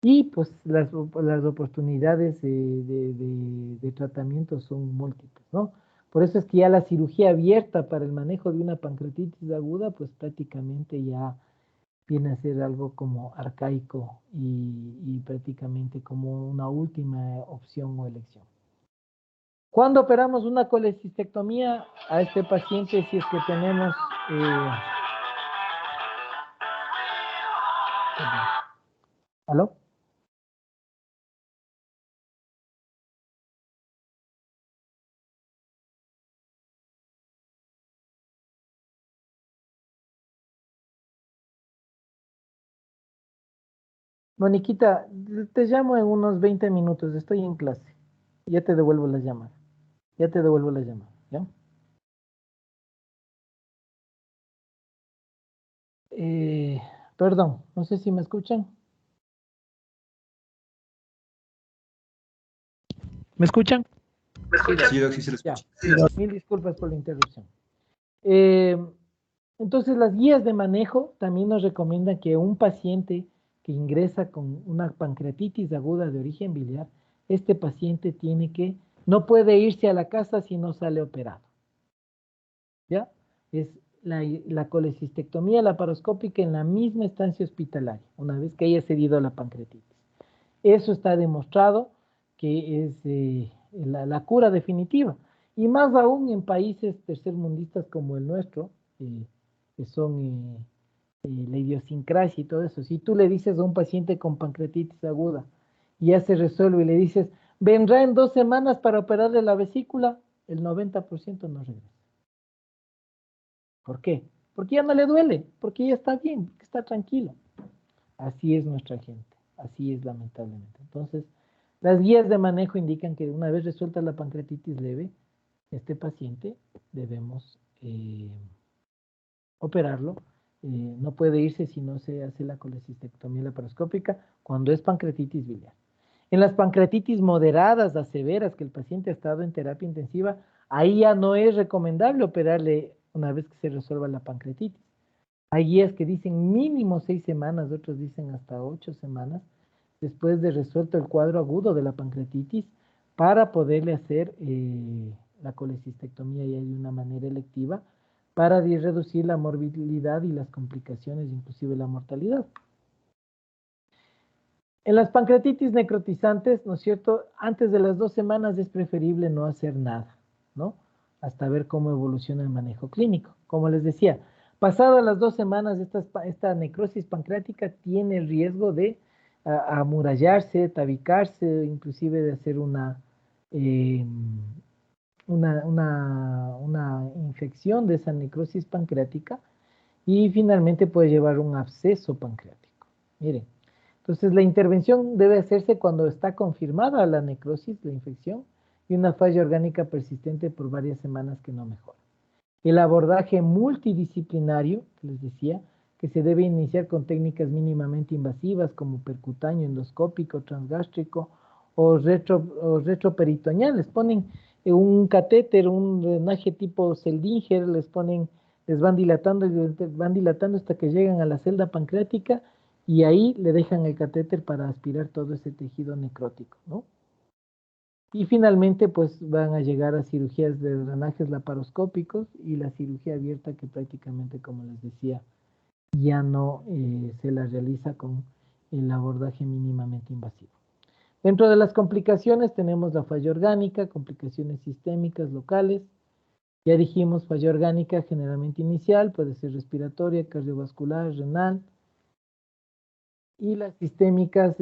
Y pues las oportunidades de tratamiento son múltiples, ¿no? Por eso es que ya la cirugía abierta para el manejo de una pancreatitis aguda, pues prácticamente ya viene a ser algo como arcaico y prácticamente como una última opción o elección. ¿Cuándo operamos una colecistectomía a este paciente si es que tenemos... ¿Aló? Moniquita, te llamo en unos 20 minutos, estoy en clase. Ya te devuelvo la llamada. Ya te devuelvo la llamada, ¿ya? Perdón, no sé si me escuchan. ¿Me escuchan?
Sí, Doc, sí se lo
Ya,
escucha.
mil disculpas por la interrupción. Entonces, las guías de manejo también nos recomiendan que un paciente que ingresa con una pancreatitis aguda de origen biliar, este paciente no puede irse a la casa si no sale operado. ¿Ya? Es la colecistectomía laparoscópica en la misma estancia hospitalaria, una vez que haya cedido la pancreatitis. Eso está demostrado que es la cura definitiva. Y más aún en países tercermundistas como el nuestro, que son la idiosincrasia y todo eso. Si tú le dices a un paciente con pancreatitis aguda y ya se resuelve y le dices, vendrá en 2 semanas para operarle la vesícula, el 90% no regresa. ¿Por qué? Porque ya no le duele, porque ya está bien, porque está tranquilo. Así es nuestra gente, así es lamentablemente. Entonces, las guías de manejo indican que una vez resuelta la pancreatitis leve, este paciente debemos operarlo. No puede irse si no se hace la colecistectomía laparoscópica cuando es pancreatitis biliar. En las pancreatitis moderadas a severas, que el paciente ha estado en terapia intensiva, ahí ya no es recomendable operarle una vez que se resuelva la pancreatitis. Hay guías que dicen mínimo 6 semanas, otros dicen hasta 8 semanas, después de resuelto el cuadro agudo de la pancreatitis, para poderle hacer la colecistectomía ya de una manera electiva, para reducir la morbilidad y las complicaciones, inclusive la mortalidad. En las pancreatitis necrotizantes, ¿no es cierto? Antes de las 2 semanas es preferible no hacer nada, ¿no? Hasta ver cómo evoluciona el manejo clínico. Como les decía, pasadas las 2 semanas, esta necrosis pancreática tiene el riesgo de amurallarse, tabicarse, inclusive de hacer una infección de esa necrosis pancreática y finalmente puede llevar un absceso pancreático. Miren. Entonces, la intervención debe hacerse cuando está confirmada la necrosis, la infección, y una falla orgánica persistente por varias semanas que no mejora. El abordaje multidisciplinario, que les decía, que se debe iniciar con técnicas mínimamente invasivas como percutáneo, endoscópico, transgástrico o retroperitoneal. Les ponen un catéter, un drenaje tipo Seldinger, les van dilatando hasta que llegan a la celda pancreática y ahí le dejan el catéter para aspirar todo ese tejido necrótico, ¿no? Y finalmente, pues van a llegar a cirugías de drenajes laparoscópicos y la cirugía abierta que prácticamente, como les decía, ya no se la realiza con el abordaje mínimamente invasivo. Dentro de las complicaciones tenemos la falla orgánica, complicaciones sistémicas locales. Ya dijimos, falla orgánica generalmente inicial, puede ser respiratoria, cardiovascular, renal. Y las sistémicas,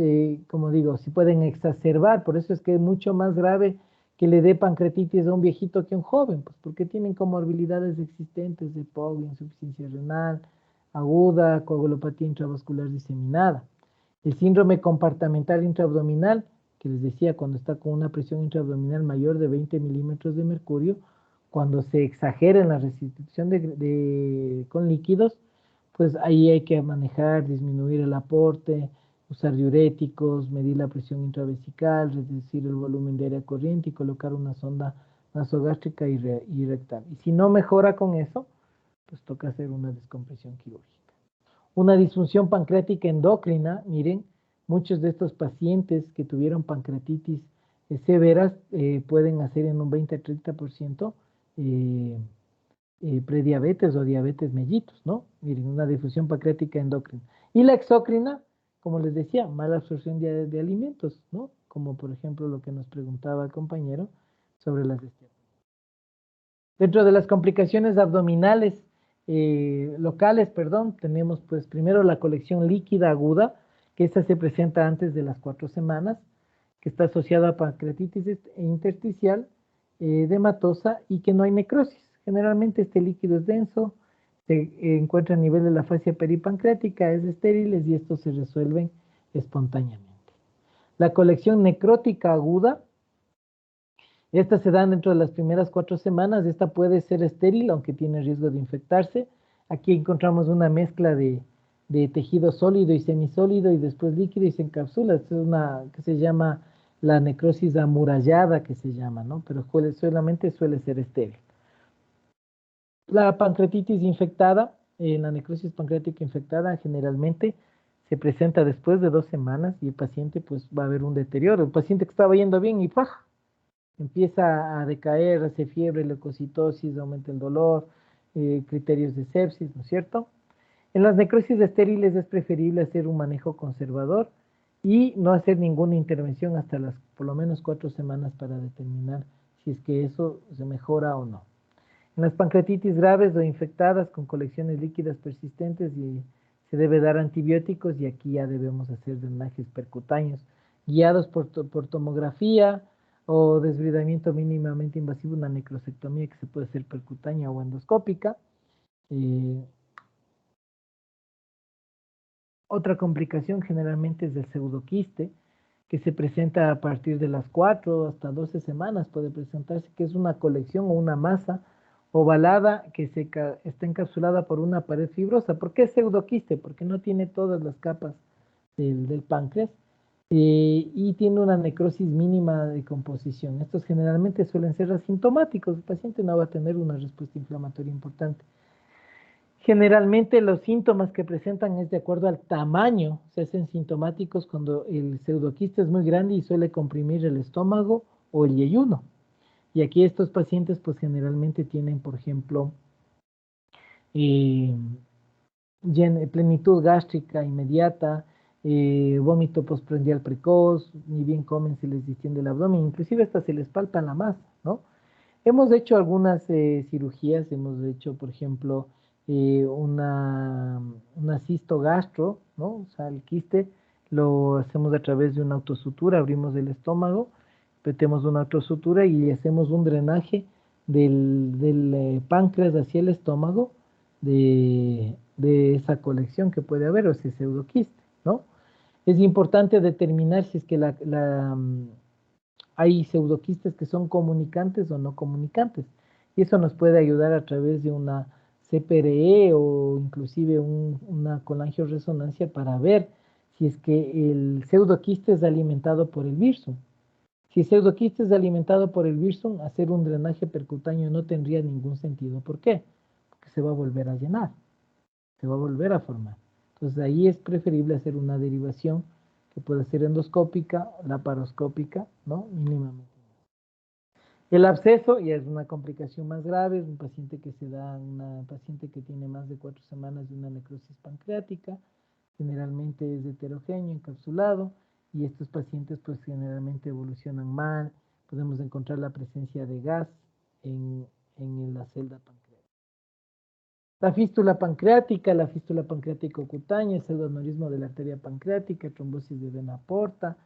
como digo, sí pueden exacerbar, por eso es que es mucho más grave que le dé pancreatitis a un viejito que a un joven, pues porque tienen comorbilidades existentes de POC, insuficiencia renal, aguda, coagulopatía intravascular diseminada. El síndrome compartamental intraabdominal, que les decía, cuando está con una presión intraabdominal mayor de 20 milímetros de mercurio, cuando se exagera en la restitución con líquidos, pues ahí hay que manejar, disminuir el aporte, usar diuréticos, medir la presión intravesical, reducir el volumen de aire corriente y colocar una sonda nasogástrica y rectal. Y si no mejora con eso, pues toca hacer una descompresión quirúrgica. Una disfunción pancreática endocrina, miren, muchos de estos pacientes que tuvieron pancreatitis severas pueden hacer en un 20-30% prediabetes o diabetes mellitus, ¿no? Miren, una difusión pancreática endocrina. Y la exócrina, como les decía, mala absorción de alimentos, ¿no? Como por ejemplo lo que nos preguntaba el compañero sobre las esteroides. Dentro de las complicaciones abdominales locales, perdón, tenemos pues primero la colección líquida aguda, que esta se presenta antes de las 4 semanas, que está asociada a pancreatitis intersticial, edematosa y que no hay necrosis. Generalmente este líquido es denso, se encuentra a nivel de la fascia peripancreática, es estériles y estos se resuelven espontáneamente. La colección necrótica aguda, esta se da dentro de las primeras 4 semanas, esta puede ser estéril aunque tiene riesgo de infectarse. Aquí encontramos una mezcla de tejido sólido y semisólido y después líquido y se encapsula. Esta es una que se llama la necrosis amurallada que se llama, ¿no? Pero solamente suele ser estéril. La pancreatitis infectada, la necrosis pancreática infectada generalmente se presenta después de 2 semanas y el paciente pues va a haber un deterioro. El paciente que estaba yendo bien y ¡pah!, empieza a decaer, hace fiebre, leucocitosis, aumenta el dolor, criterios de sepsis, ¿no es cierto? En las necrosis estériles es preferible hacer un manejo conservador y no hacer ninguna intervención hasta las por lo menos 4 semanas para determinar si es que eso se mejora o no. En las pancreatitis graves o infectadas con colecciones líquidas persistentes se debe dar antibióticos y aquí ya debemos hacer drenajes percutáneos guiados por tomografía o desbridamiento mínimamente invasivo, una necrosectomía que se puede hacer percutánea o endoscópica. Otra complicación generalmente es el pseudoquiste, que se presenta a partir de las 4 hasta 12 semanas, puede presentarse, que es una colección o una masa ovalada que está encapsulada por una pared fibrosa. ¿Por qué es pseudoquiste? Porque no tiene todas las capas del páncreas y tiene una necrosis mínima de composición. Estos generalmente suelen ser asintomáticos, el paciente no va a tener una respuesta inflamatoria importante. Generalmente los síntomas que presentan es de acuerdo al tamaño, se hacen sintomáticos cuando el pseudoquiste es muy grande y suele comprimir el estómago o el yeyuno. Y aquí estos pacientes pues generalmente tienen, por ejemplo, plenitud gástrica inmediata, vómito postprandial precoz, ni bien comen se les distiende el abdomen, inclusive hasta se les palpa la masa, ¿no? Hemos hecho algunas cirugías, hemos hecho, por ejemplo, una cistogastro, ¿no? O sea, el quiste lo hacemos a través de una autosutura, abrimos el estómago, metemos una autosutura y hacemos un drenaje del páncreas hacia el estómago de esa colección que puede haber, o ese pseudoquiste, ¿no? Es importante determinar si es que hay pseudoquistes que son comunicantes o no comunicantes. Y eso nos puede ayudar a través de una CPRE o inclusive una colangioresonancia para ver si es que el pseudoquiste es alimentado por el virsum. Si el pseudoquiste es alimentado por el virsum, hacer un drenaje percutáneo no tendría ningún sentido. ¿Por qué? Porque se va a volver a llenar, se va a volver a formar. Entonces ahí es preferible hacer una derivación que puede ser endoscópica, laparoscópica, ¿no? Mínimamente. El absceso ya es una complicación más grave, es un paciente que se da, una paciente que tiene más de 4 semanas de una necrosis pancreática, generalmente es heterogéneo, encapsulado, y estos pacientes pues generalmente evolucionan mal, podemos encontrar la presencia de gas en la celda pancreática. La fístula pancreática cutánea, pseudoaneurisma de la arteria pancreática, trombosis de vena porta,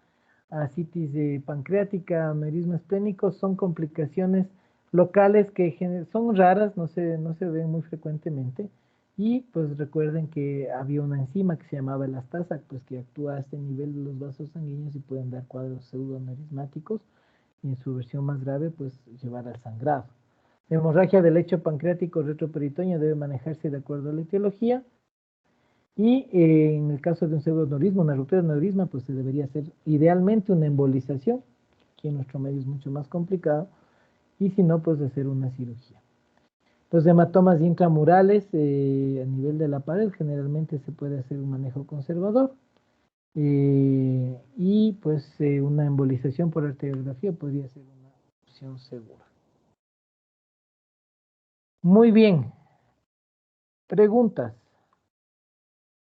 ascitis pancreática, aneurisma esplénico, son complicaciones locales que son raras, no se ven muy frecuentemente, y pues recuerden que había una enzima que se llamaba elastasa, pues que actúa a este nivel de los vasos sanguíneos y pueden dar cuadros pseudoaneurismáticos, y en su versión más grave pues llevar al sangrado. La hemorragia del lecho pancreático retroperitoneo debe manejarse de acuerdo a la etiología. Y en el caso de un pseudoaneurisma, una ruptura de aneurisma, pues se debería hacer idealmente una embolización, que en nuestro medio es mucho más complicado, y si no, pues hacer una cirugía. Los hematomas intramurales a nivel de la pared, generalmente se puede hacer un manejo conservador, y pues una embolización por arteriografía podría ser una opción segura. Muy bien. Preguntas,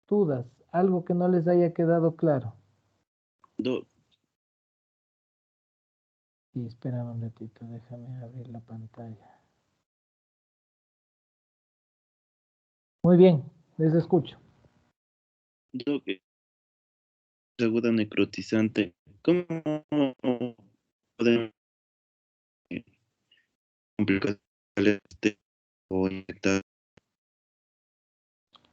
dudas, algo que no les haya quedado claro. Sí, espera un ratito, déjame abrir la pantalla. Muy bien, les escucho.
Doc, aguda necrotizante, ¿cómo podemos complicar o inyectar?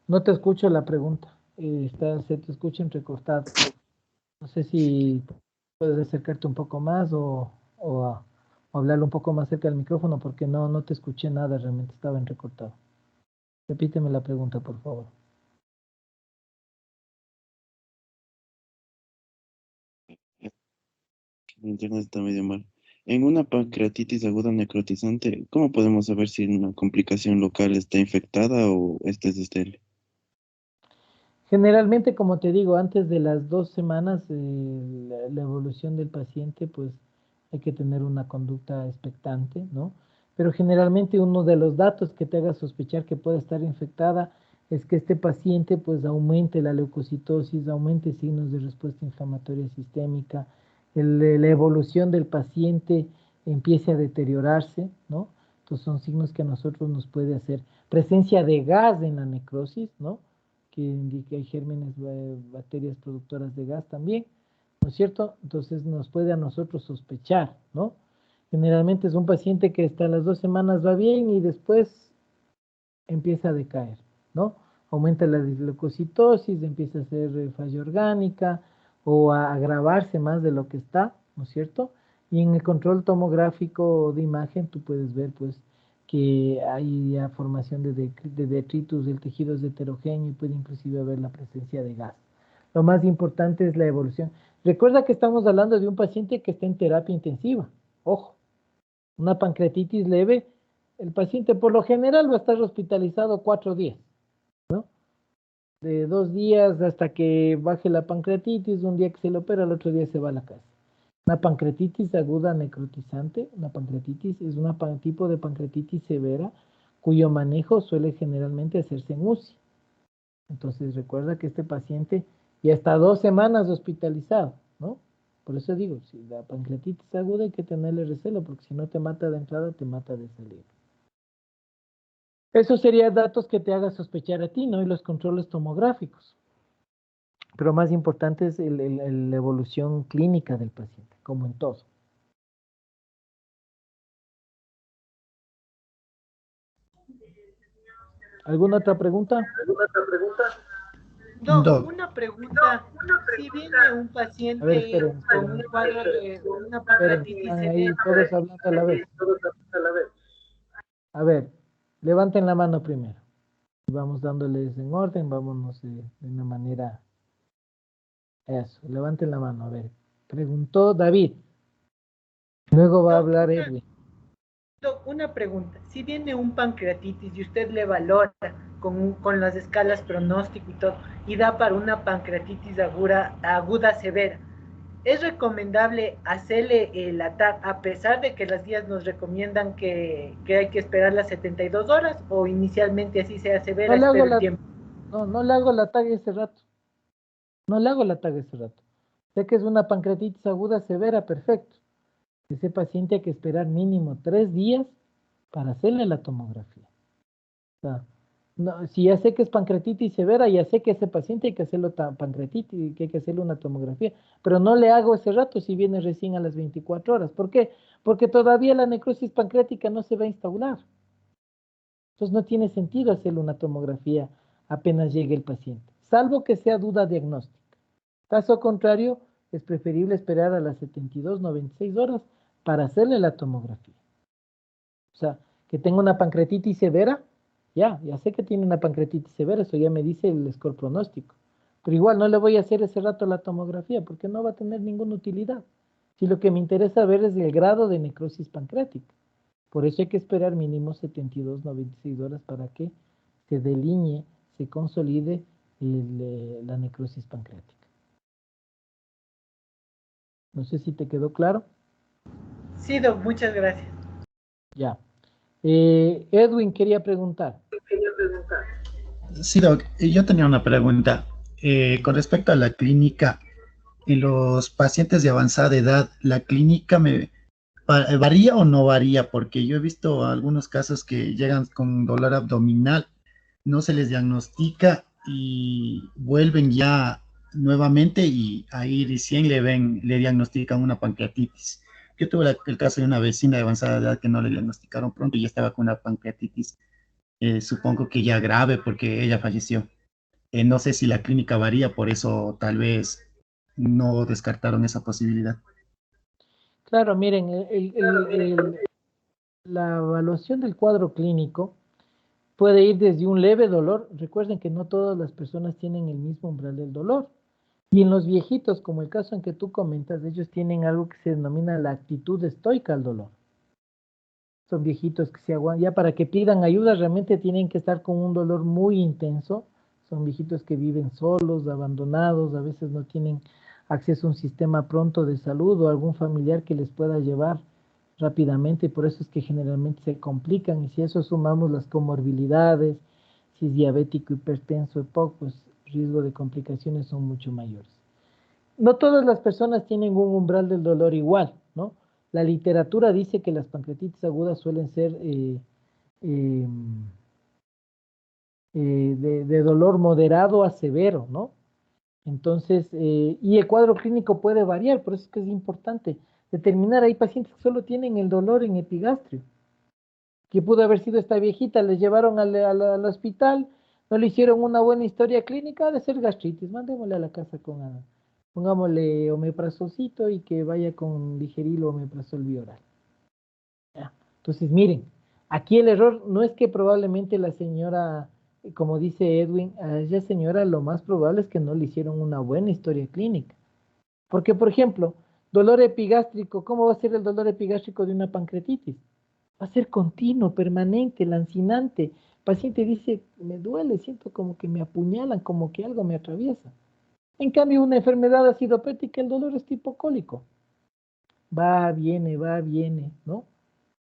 No te escucho la pregunta, se te escucha entrecortado. No sé si puedes acercarte un poco más o hablarlo un poco más cerca del micrófono porque no te escuché nada, realmente estaba entrecortado. Repíteme la pregunta, por favor.
El internet está medio mal. En una pancreatitis aguda necrotizante, ¿cómo podemos saber si una complicación local está infectada o esta es estéril?
Generalmente, como te digo, antes de las 2 semanas, la evolución del paciente, pues hay que tener una conducta expectante, ¿no? Pero generalmente uno de los datos que te haga sospechar que puede estar infectada es que este paciente pues aumente la leucocitosis, aumente signos de respuesta inflamatoria sistémica, la evolución del paciente empiece a deteriorarse, ¿no? Entonces son signos que a nosotros nos puede hacer presencia de gas en la necrosis, ¿no? Que indica hay gérmenes, bacterias productoras de gas también, ¿no es cierto? Entonces nos puede a nosotros sospechar, ¿no? Generalmente es un paciente que hasta las 2 semanas va bien y después empieza a decaer, ¿no? Aumenta la disleucocitosis, empieza a hacer falla orgánica o a agravarse más de lo que está, ¿no es cierto? Y en el control tomográfico de imagen tú puedes ver, pues, que hay ya formación de detritus, el tejido es heterogéneo y puede inclusive haber la presencia de gas. Lo más importante es la evolución. Recuerda que estamos hablando de un paciente que está en terapia intensiva. Ojo, una pancreatitis leve, el paciente por lo general va a estar hospitalizado 4 días, ¿no? De 2 días hasta que baje la pancreatitis, un día que se le opera, el otro día se va a la casa. Una pancreatitis aguda necrotizante, una pancreatitis es un tipo de pancreatitis severa cuyo manejo suele generalmente hacerse en UCI. Entonces recuerda que este paciente ya está 2 semanas hospitalizado, ¿no? Por eso digo, si la pancreatitis aguda hay que tenerle recelo, porque si no te mata de entrada, te mata de salida. Eso sería datos que te haga sospechar a ti, ¿no? Y los controles tomográficos. Pero más importante es la evolución clínica del paciente, como en todo. ¿Alguna otra pregunta?
No, una pregunta. Si viene un paciente
esperen.
con un cuadro de una pancreatitis
Están ahí
severa,
todos hablando a la vez. A ver, levanten la mano primero. Y vamos dándoles en orden, vámonos de una manera. Eso, levanten la mano. A ver, preguntó David. Luego va a hablar Edwin.
Una pregunta. Si viene un pancreatitis y usted le valora con las escalas pronóstico y todo, y da para una pancreatitis aguda severa, ¿es recomendable hacerle el ATAC a pesar de que las guías nos recomiendan que hay que esperar las 72 horas o inicialmente así sea severa,
No le hago
espero el
la,
tiempo?
no le hago la tag ese rato. No le hago la tag ese rato. Sé que es una pancreatitis aguda severa, perfecto. Ese paciente hay que esperar mínimo 3 días para hacerle la tomografía. O sea, no, si ya sé que es pancreatitis severa, ya sé que ese paciente hay que hacerlo pancreatitis, que hay que hacerle una tomografía, pero no le hago ese rato si viene recién a las 24 horas. ¿Por qué? Porque todavía la necrosis pancreática no se va a instaurar. Entonces no tiene sentido hacerle una tomografía apenas llegue el paciente, salvo que sea duda diagnóstica. Caso contrario, es preferible esperar a las 72, 96 horas para hacerle la tomografía. O sea, que tenga una pancreatitis severa, ya sé que tiene una pancreatitis severa, eso ya me dice el score pronóstico. Pero igual no le voy a hacer ese rato la tomografía porque no va a tener ninguna utilidad. Si lo que me interesa ver es el grado de necrosis pancreática. Por eso hay que esperar mínimo 72, 96 horas para que se delinee, se consolide la necrosis pancreática. No sé si te quedó claro.
Sí, Doc, muchas gracias.
Ya. Edwin quería preguntar.
Sí, Doc, yo tenía una pregunta. Con respecto a la clínica, en los pacientes de avanzada edad, ¿la clínica varía o no varía? Porque yo he visto algunos casos que llegan con dolor abdominal, no se les diagnostica y vuelven ya nuevamente y ahí recién le diagnostican una pancreatitis. Yo tuve el caso de una vecina de avanzada edad que no le diagnosticaron pronto y ya estaba con una pancreatitis, supongo que ya grave porque ella falleció. No sé si la clínica varía, por eso tal vez no descartaron esa posibilidad.
Claro, miren, la evaluación del cuadro clínico puede ir desde un leve dolor. Recuerden que no todas las personas tienen el mismo umbral del dolor. Y en los viejitos, como el caso en que tú comentas, ellos tienen algo que se denomina la actitud estoica al dolor. Son viejitos que se aguantan, ya para que pidan ayuda realmente tienen que estar con un dolor muy intenso. Son viejitos que viven solos, abandonados, a veces no tienen acceso a un sistema pronto de salud o algún familiar que les pueda llevar rápidamente, y por eso es que generalmente se complican. Y si a eso sumamos las comorbilidades, si es diabético, hipertenso, EPOC, pues el riesgo de complicaciones son mucho mayores. No todas las personas tienen un umbral del dolor igual, ¿no? La literatura dice que las pancreatitis agudas suelen ser eh, de dolor moderado a severo, ¿no? Entonces, y el cuadro clínico puede variar, por eso es que es importante determinar. Hay pacientes que solo tienen el dolor en epigastrio, que pudo haber sido esta viejita, les llevaron al hospital, no le hicieron una buena historia clínica, ha de ser gastritis, mandémosle a la casa pongámosle omeprazolcito y que vaya con Ligeril o omeprazol bioral. ¿Ya? Entonces, miren, aquí el error no es que probablemente la señora, como dice Edwin, a esa señora lo más probable es que no le hicieron una buena historia clínica. Porque, por ejemplo, dolor epigástrico, ¿cómo va a ser el dolor epigástrico de una pancreatitis? Va a ser continuo, permanente, lancinante. El paciente dice, me duele, siento como que me apuñalan, como que algo me atraviesa. En cambio, una enfermedad acidopética, el dolor es tipo cólico. Va, viene, ¿no?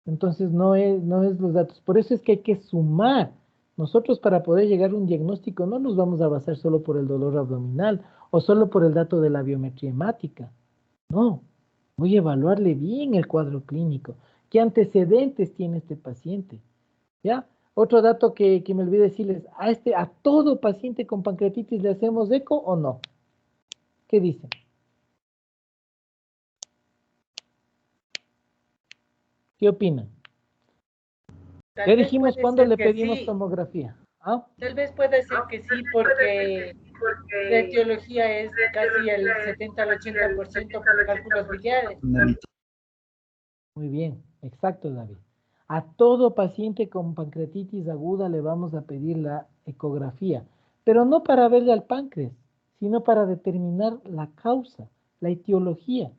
Entonces no es los datos. Por eso es que hay que sumar. Nosotros para poder llegar a un diagnóstico no nos vamos a basar solo por el dolor abdominal o solo por el dato de la biometría hemática. No, voy a evaluarle bien el cuadro clínico. ¿Qué antecedentes tiene este paciente? ¿Ya? Otro dato que me olvidé decirles, a todo paciente con pancreatitis le hacemos eco o no. ¿Qué dicen? ¿Qué opinan?
Tal
Ya
vez
dijimos
puede
cuándo
ser
le
que
pedimos
sí,
tomografía. ¿Ah?
tal vez puede ser que sí, porque la etiología es casi el 70 al 80% por cálculos biliares.
Muy bien, exacto, David. A todo paciente con pancreatitis aguda le vamos a pedir la ecografía, pero no para verle al páncreas, sino para determinar la causa, la etiología.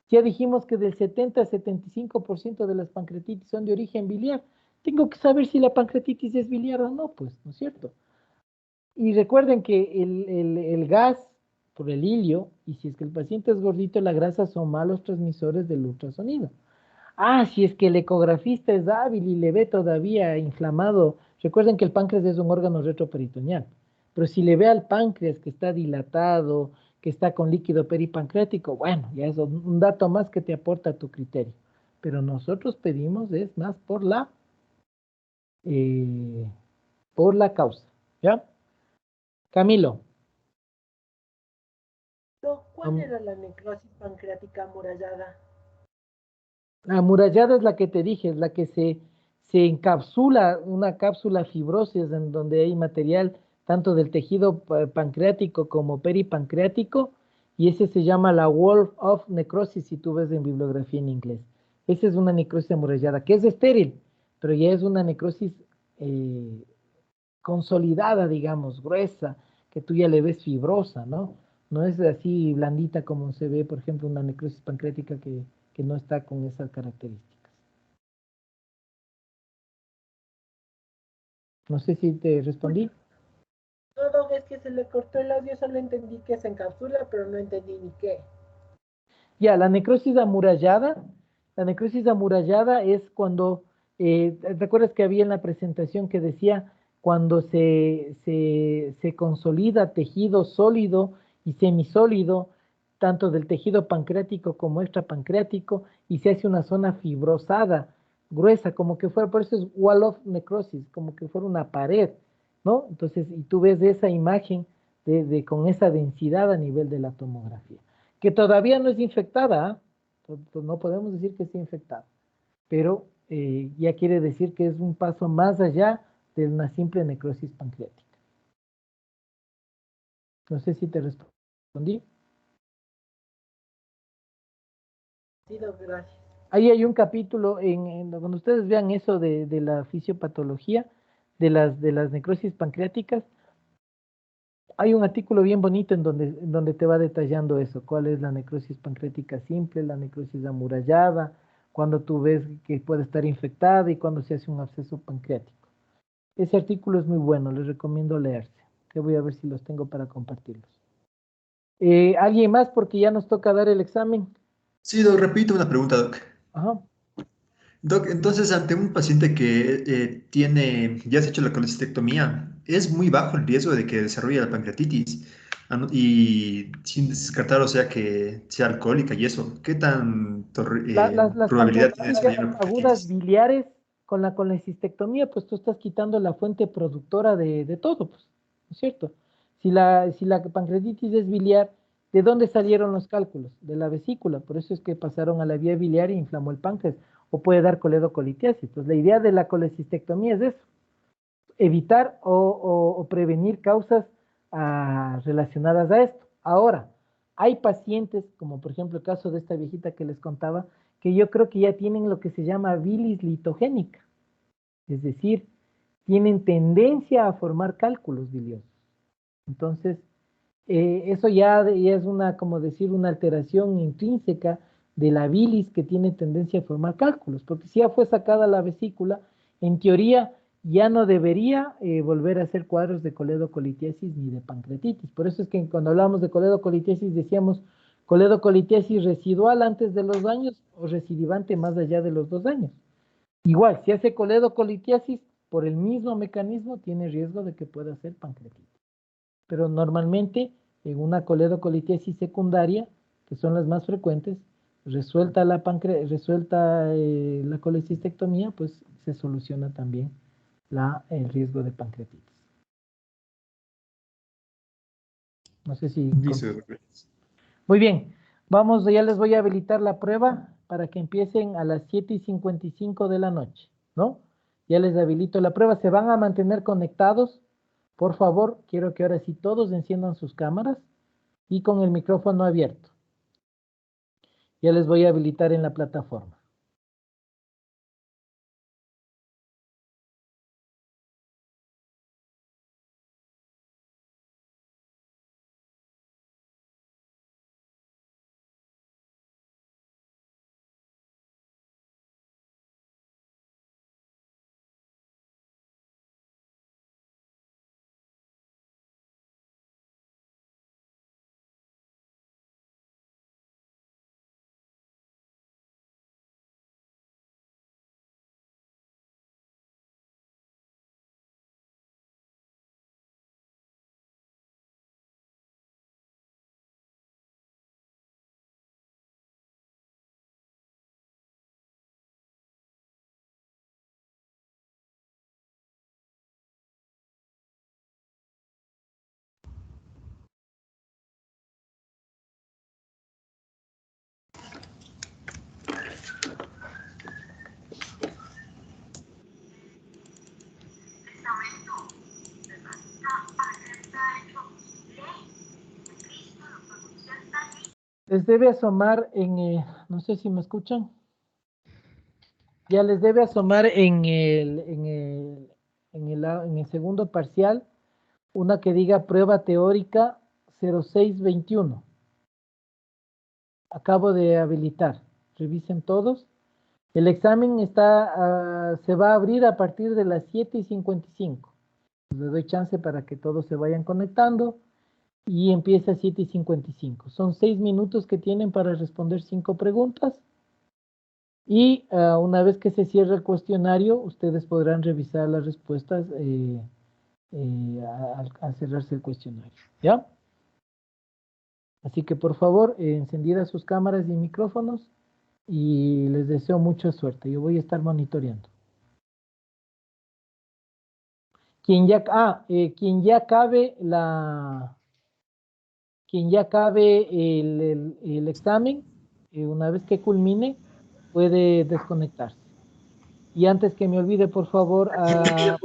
Ya dijimos que del 70 al 75% de las pancreatitis son de origen biliar. Tengo que saber si la pancreatitis es biliar o no, pues, ¿no es cierto? Y recuerden que el gas por el hilio, y si es que el paciente es gordito, la grasa son malos transmisores del ultrasonido. Ah, si es que el ecografista es hábil y le ve todavía inflamado, recuerden que el páncreas es un órgano retroperitoneal, pero si le ve al páncreas que está dilatado, que está con líquido peripancreático, bueno, ya es un dato más que te aporta a tu criterio. Pero nosotros pedimos es más eh, por la causa, ¿ya? Camilo.
¿Cuál era la necrosis pancreática amurallada?
La amurallada es la que te dije, es la que se encapsula, una cápsula fibrosis en donde hay material tanto del tejido pancreático como peripancreático, y ese se llama la wall of necrosis si tú ves en bibliografía en inglés. Esa es una necrosis amurallada, que es estéril, pero ya es una necrosis eh, consolidada, digamos, gruesa, que tú ya le ves fibrosa, ¿no? No es así blandita como se ve, por ejemplo, una necrosis pancreática que no está con esas características. No sé si te respondí.
Todo es que se le cortó el audio, solo entendí que se encapsula, pero no entendí ni qué.
Ya, la necrosis amurallada es cuando, ¿te acuerdas que había en la presentación que decía cuando se consolida tejido sólido y semisólido, tanto del tejido pancreático como extrapancreático, y se hace una zona fibrosada, gruesa, como que fuera, por eso es wall of necrosis, como que fuera una pared, ¿no? Entonces, y tú ves esa imagen con esa densidad a nivel de la tomografía que todavía no es infectada, ¿eh? No podemos decir que esté infectada, pero ya quiere decir que es un paso más allá de una simple necrosis pancreática. No sé si te respondí.
Sí, gracias.
Ahí hay un capítulo, cuando ustedes vean eso de la fisiopatología, de las necrosis pancreáticas, hay un artículo bien bonito en donde te va detallando eso, cuál es la necrosis pancreática simple, la necrosis amurallada, cuando tú ves que puede estar infectada y cuando se hace un absceso pancreático. Ese artículo es muy bueno, les recomiendo leerse. Que voy a ver si los tengo para compartirlos. ¿Alguien más? Porque ya nos toca dar el examen.
Sí, Doc, repito una pregunta, Doc.
Ajá.
Doc, entonces ante un paciente que ya se ha hecho la colecistectomía, es muy bajo el riesgo de que desarrolle la pancreatitis. Y sin descartar, o sea, que sea alcohólica y eso, ¿qué tan
Las
probabilidad tiene de
pancreatitis
desarrollar la
agudas
pancreatitis?
biliares con la colecistectomía, pues tú estás quitando la fuente productora de todo, pues, ¿no es cierto? Si la pancreatitis es biliar, ¿de dónde salieron los cálculos? De la vesícula, por eso es que pasaron a la vía biliar e inflamó el páncreas, o puede dar coledocolitiasis. Entonces, la idea de la colecistectomía es eso, evitar o prevenir causas relacionadas a esto. Ahora, hay pacientes, como por ejemplo el caso de esta viejita que les contaba, que yo creo que ya tienen lo que se llama bilis litogénica, es decir, tienen tendencia a formar cálculos biliosos. Entonces, eso ya es como decir, una alteración intrínseca de la bilis que tiene tendencia a formar cálculos, porque si ya fue sacada la vesícula, en teoría ya no debería volver a hacer cuadros de coledocolitiasis ni de pancreatitis. Por eso es que cuando hablamos de coledocolitiasis decíamos coledocolitiasis residual antes de los 2 años o recidivante más allá de los 2 años. Igual, si hace coledocolitiasis, por el mismo mecanismo tiene riesgo de que pueda hacer pancreatitis. Pero normalmente en una coledocolitiasis secundaria, que son las más frecuentes, resuelta la colecistectomía, pues se soluciona también el riesgo de pancreatitis. No sé si...
Listo, Doc.
Muy bien, vamos, ya les voy a habilitar la prueba para que empiecen a las 7:55 de la noche, ¿no? Ya les habilito la prueba, se van a mantener conectados. Por favor, quiero que ahora sí todos enciendan sus cámaras y con el micrófono abierto. Ya les voy a habilitar en la plataforma. les debe asomar no sé si me escuchan, ya les debe asomar en el segundo parcial una que diga prueba teórica 0621. Acabo de habilitar, revisen todos. El examen se va a abrir a partir de las 7:55. Les doy chance para que todos se vayan conectando y empieza a 7:55. Son 6 minutos que tienen para responder 5 preguntas y una vez que se cierre el cuestionario, ustedes podrán revisar las respuestas al cerrarse el cuestionario. ¿Ya? Así que por favor, encendidas sus cámaras y micrófonos y les deseo mucha suerte. Yo voy a estar monitoreando. Quien ya acabe el examen, una vez que culmine, puede desconectarse. Y antes que me olvide, por favor, a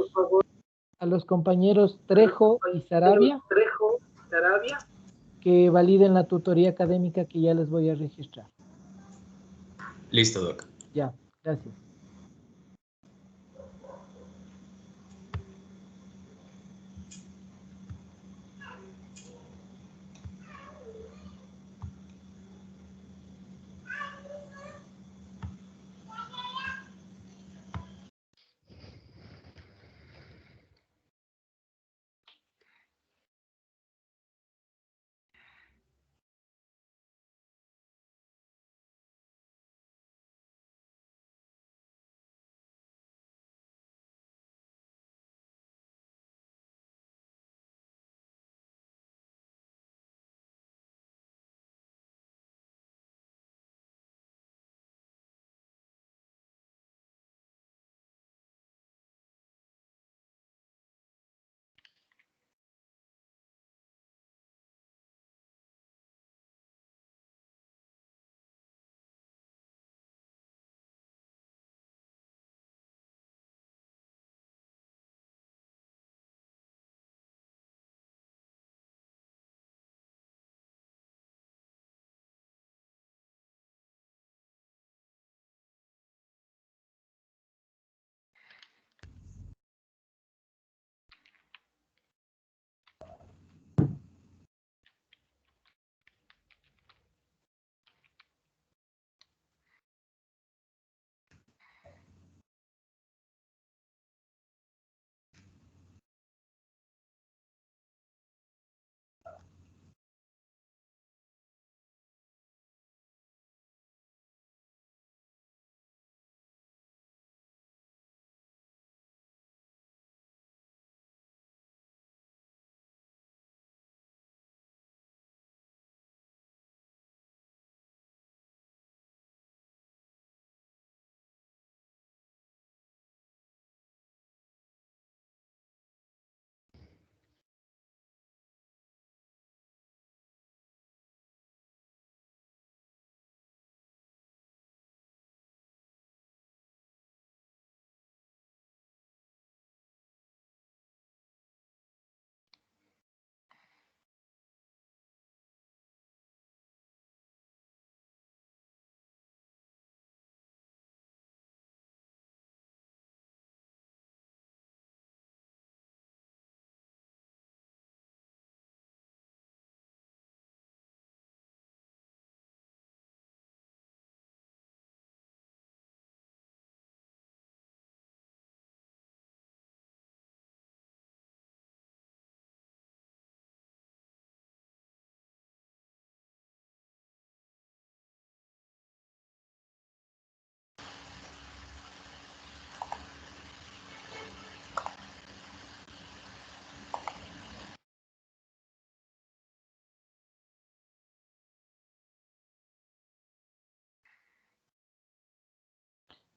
los compañeros Trejo y Sarabia, que validen la tutoría académica que ya les voy a registrar.
Listo, Doc.
Ya, gracias.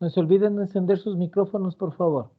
No se olviden de encender sus micrófonos, por favor.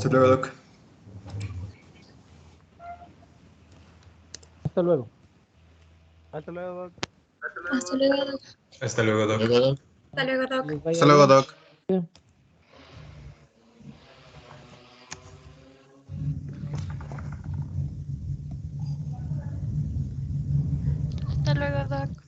Hasta luego, Doc.
Hasta luego.
Hasta luego, Doc.
Hasta luego, Doc.
Hasta luego, Doc.
Hasta luego, Doc.
Les vaya
Hasta luego,
bien.
Doc.
Hasta luego, Doc.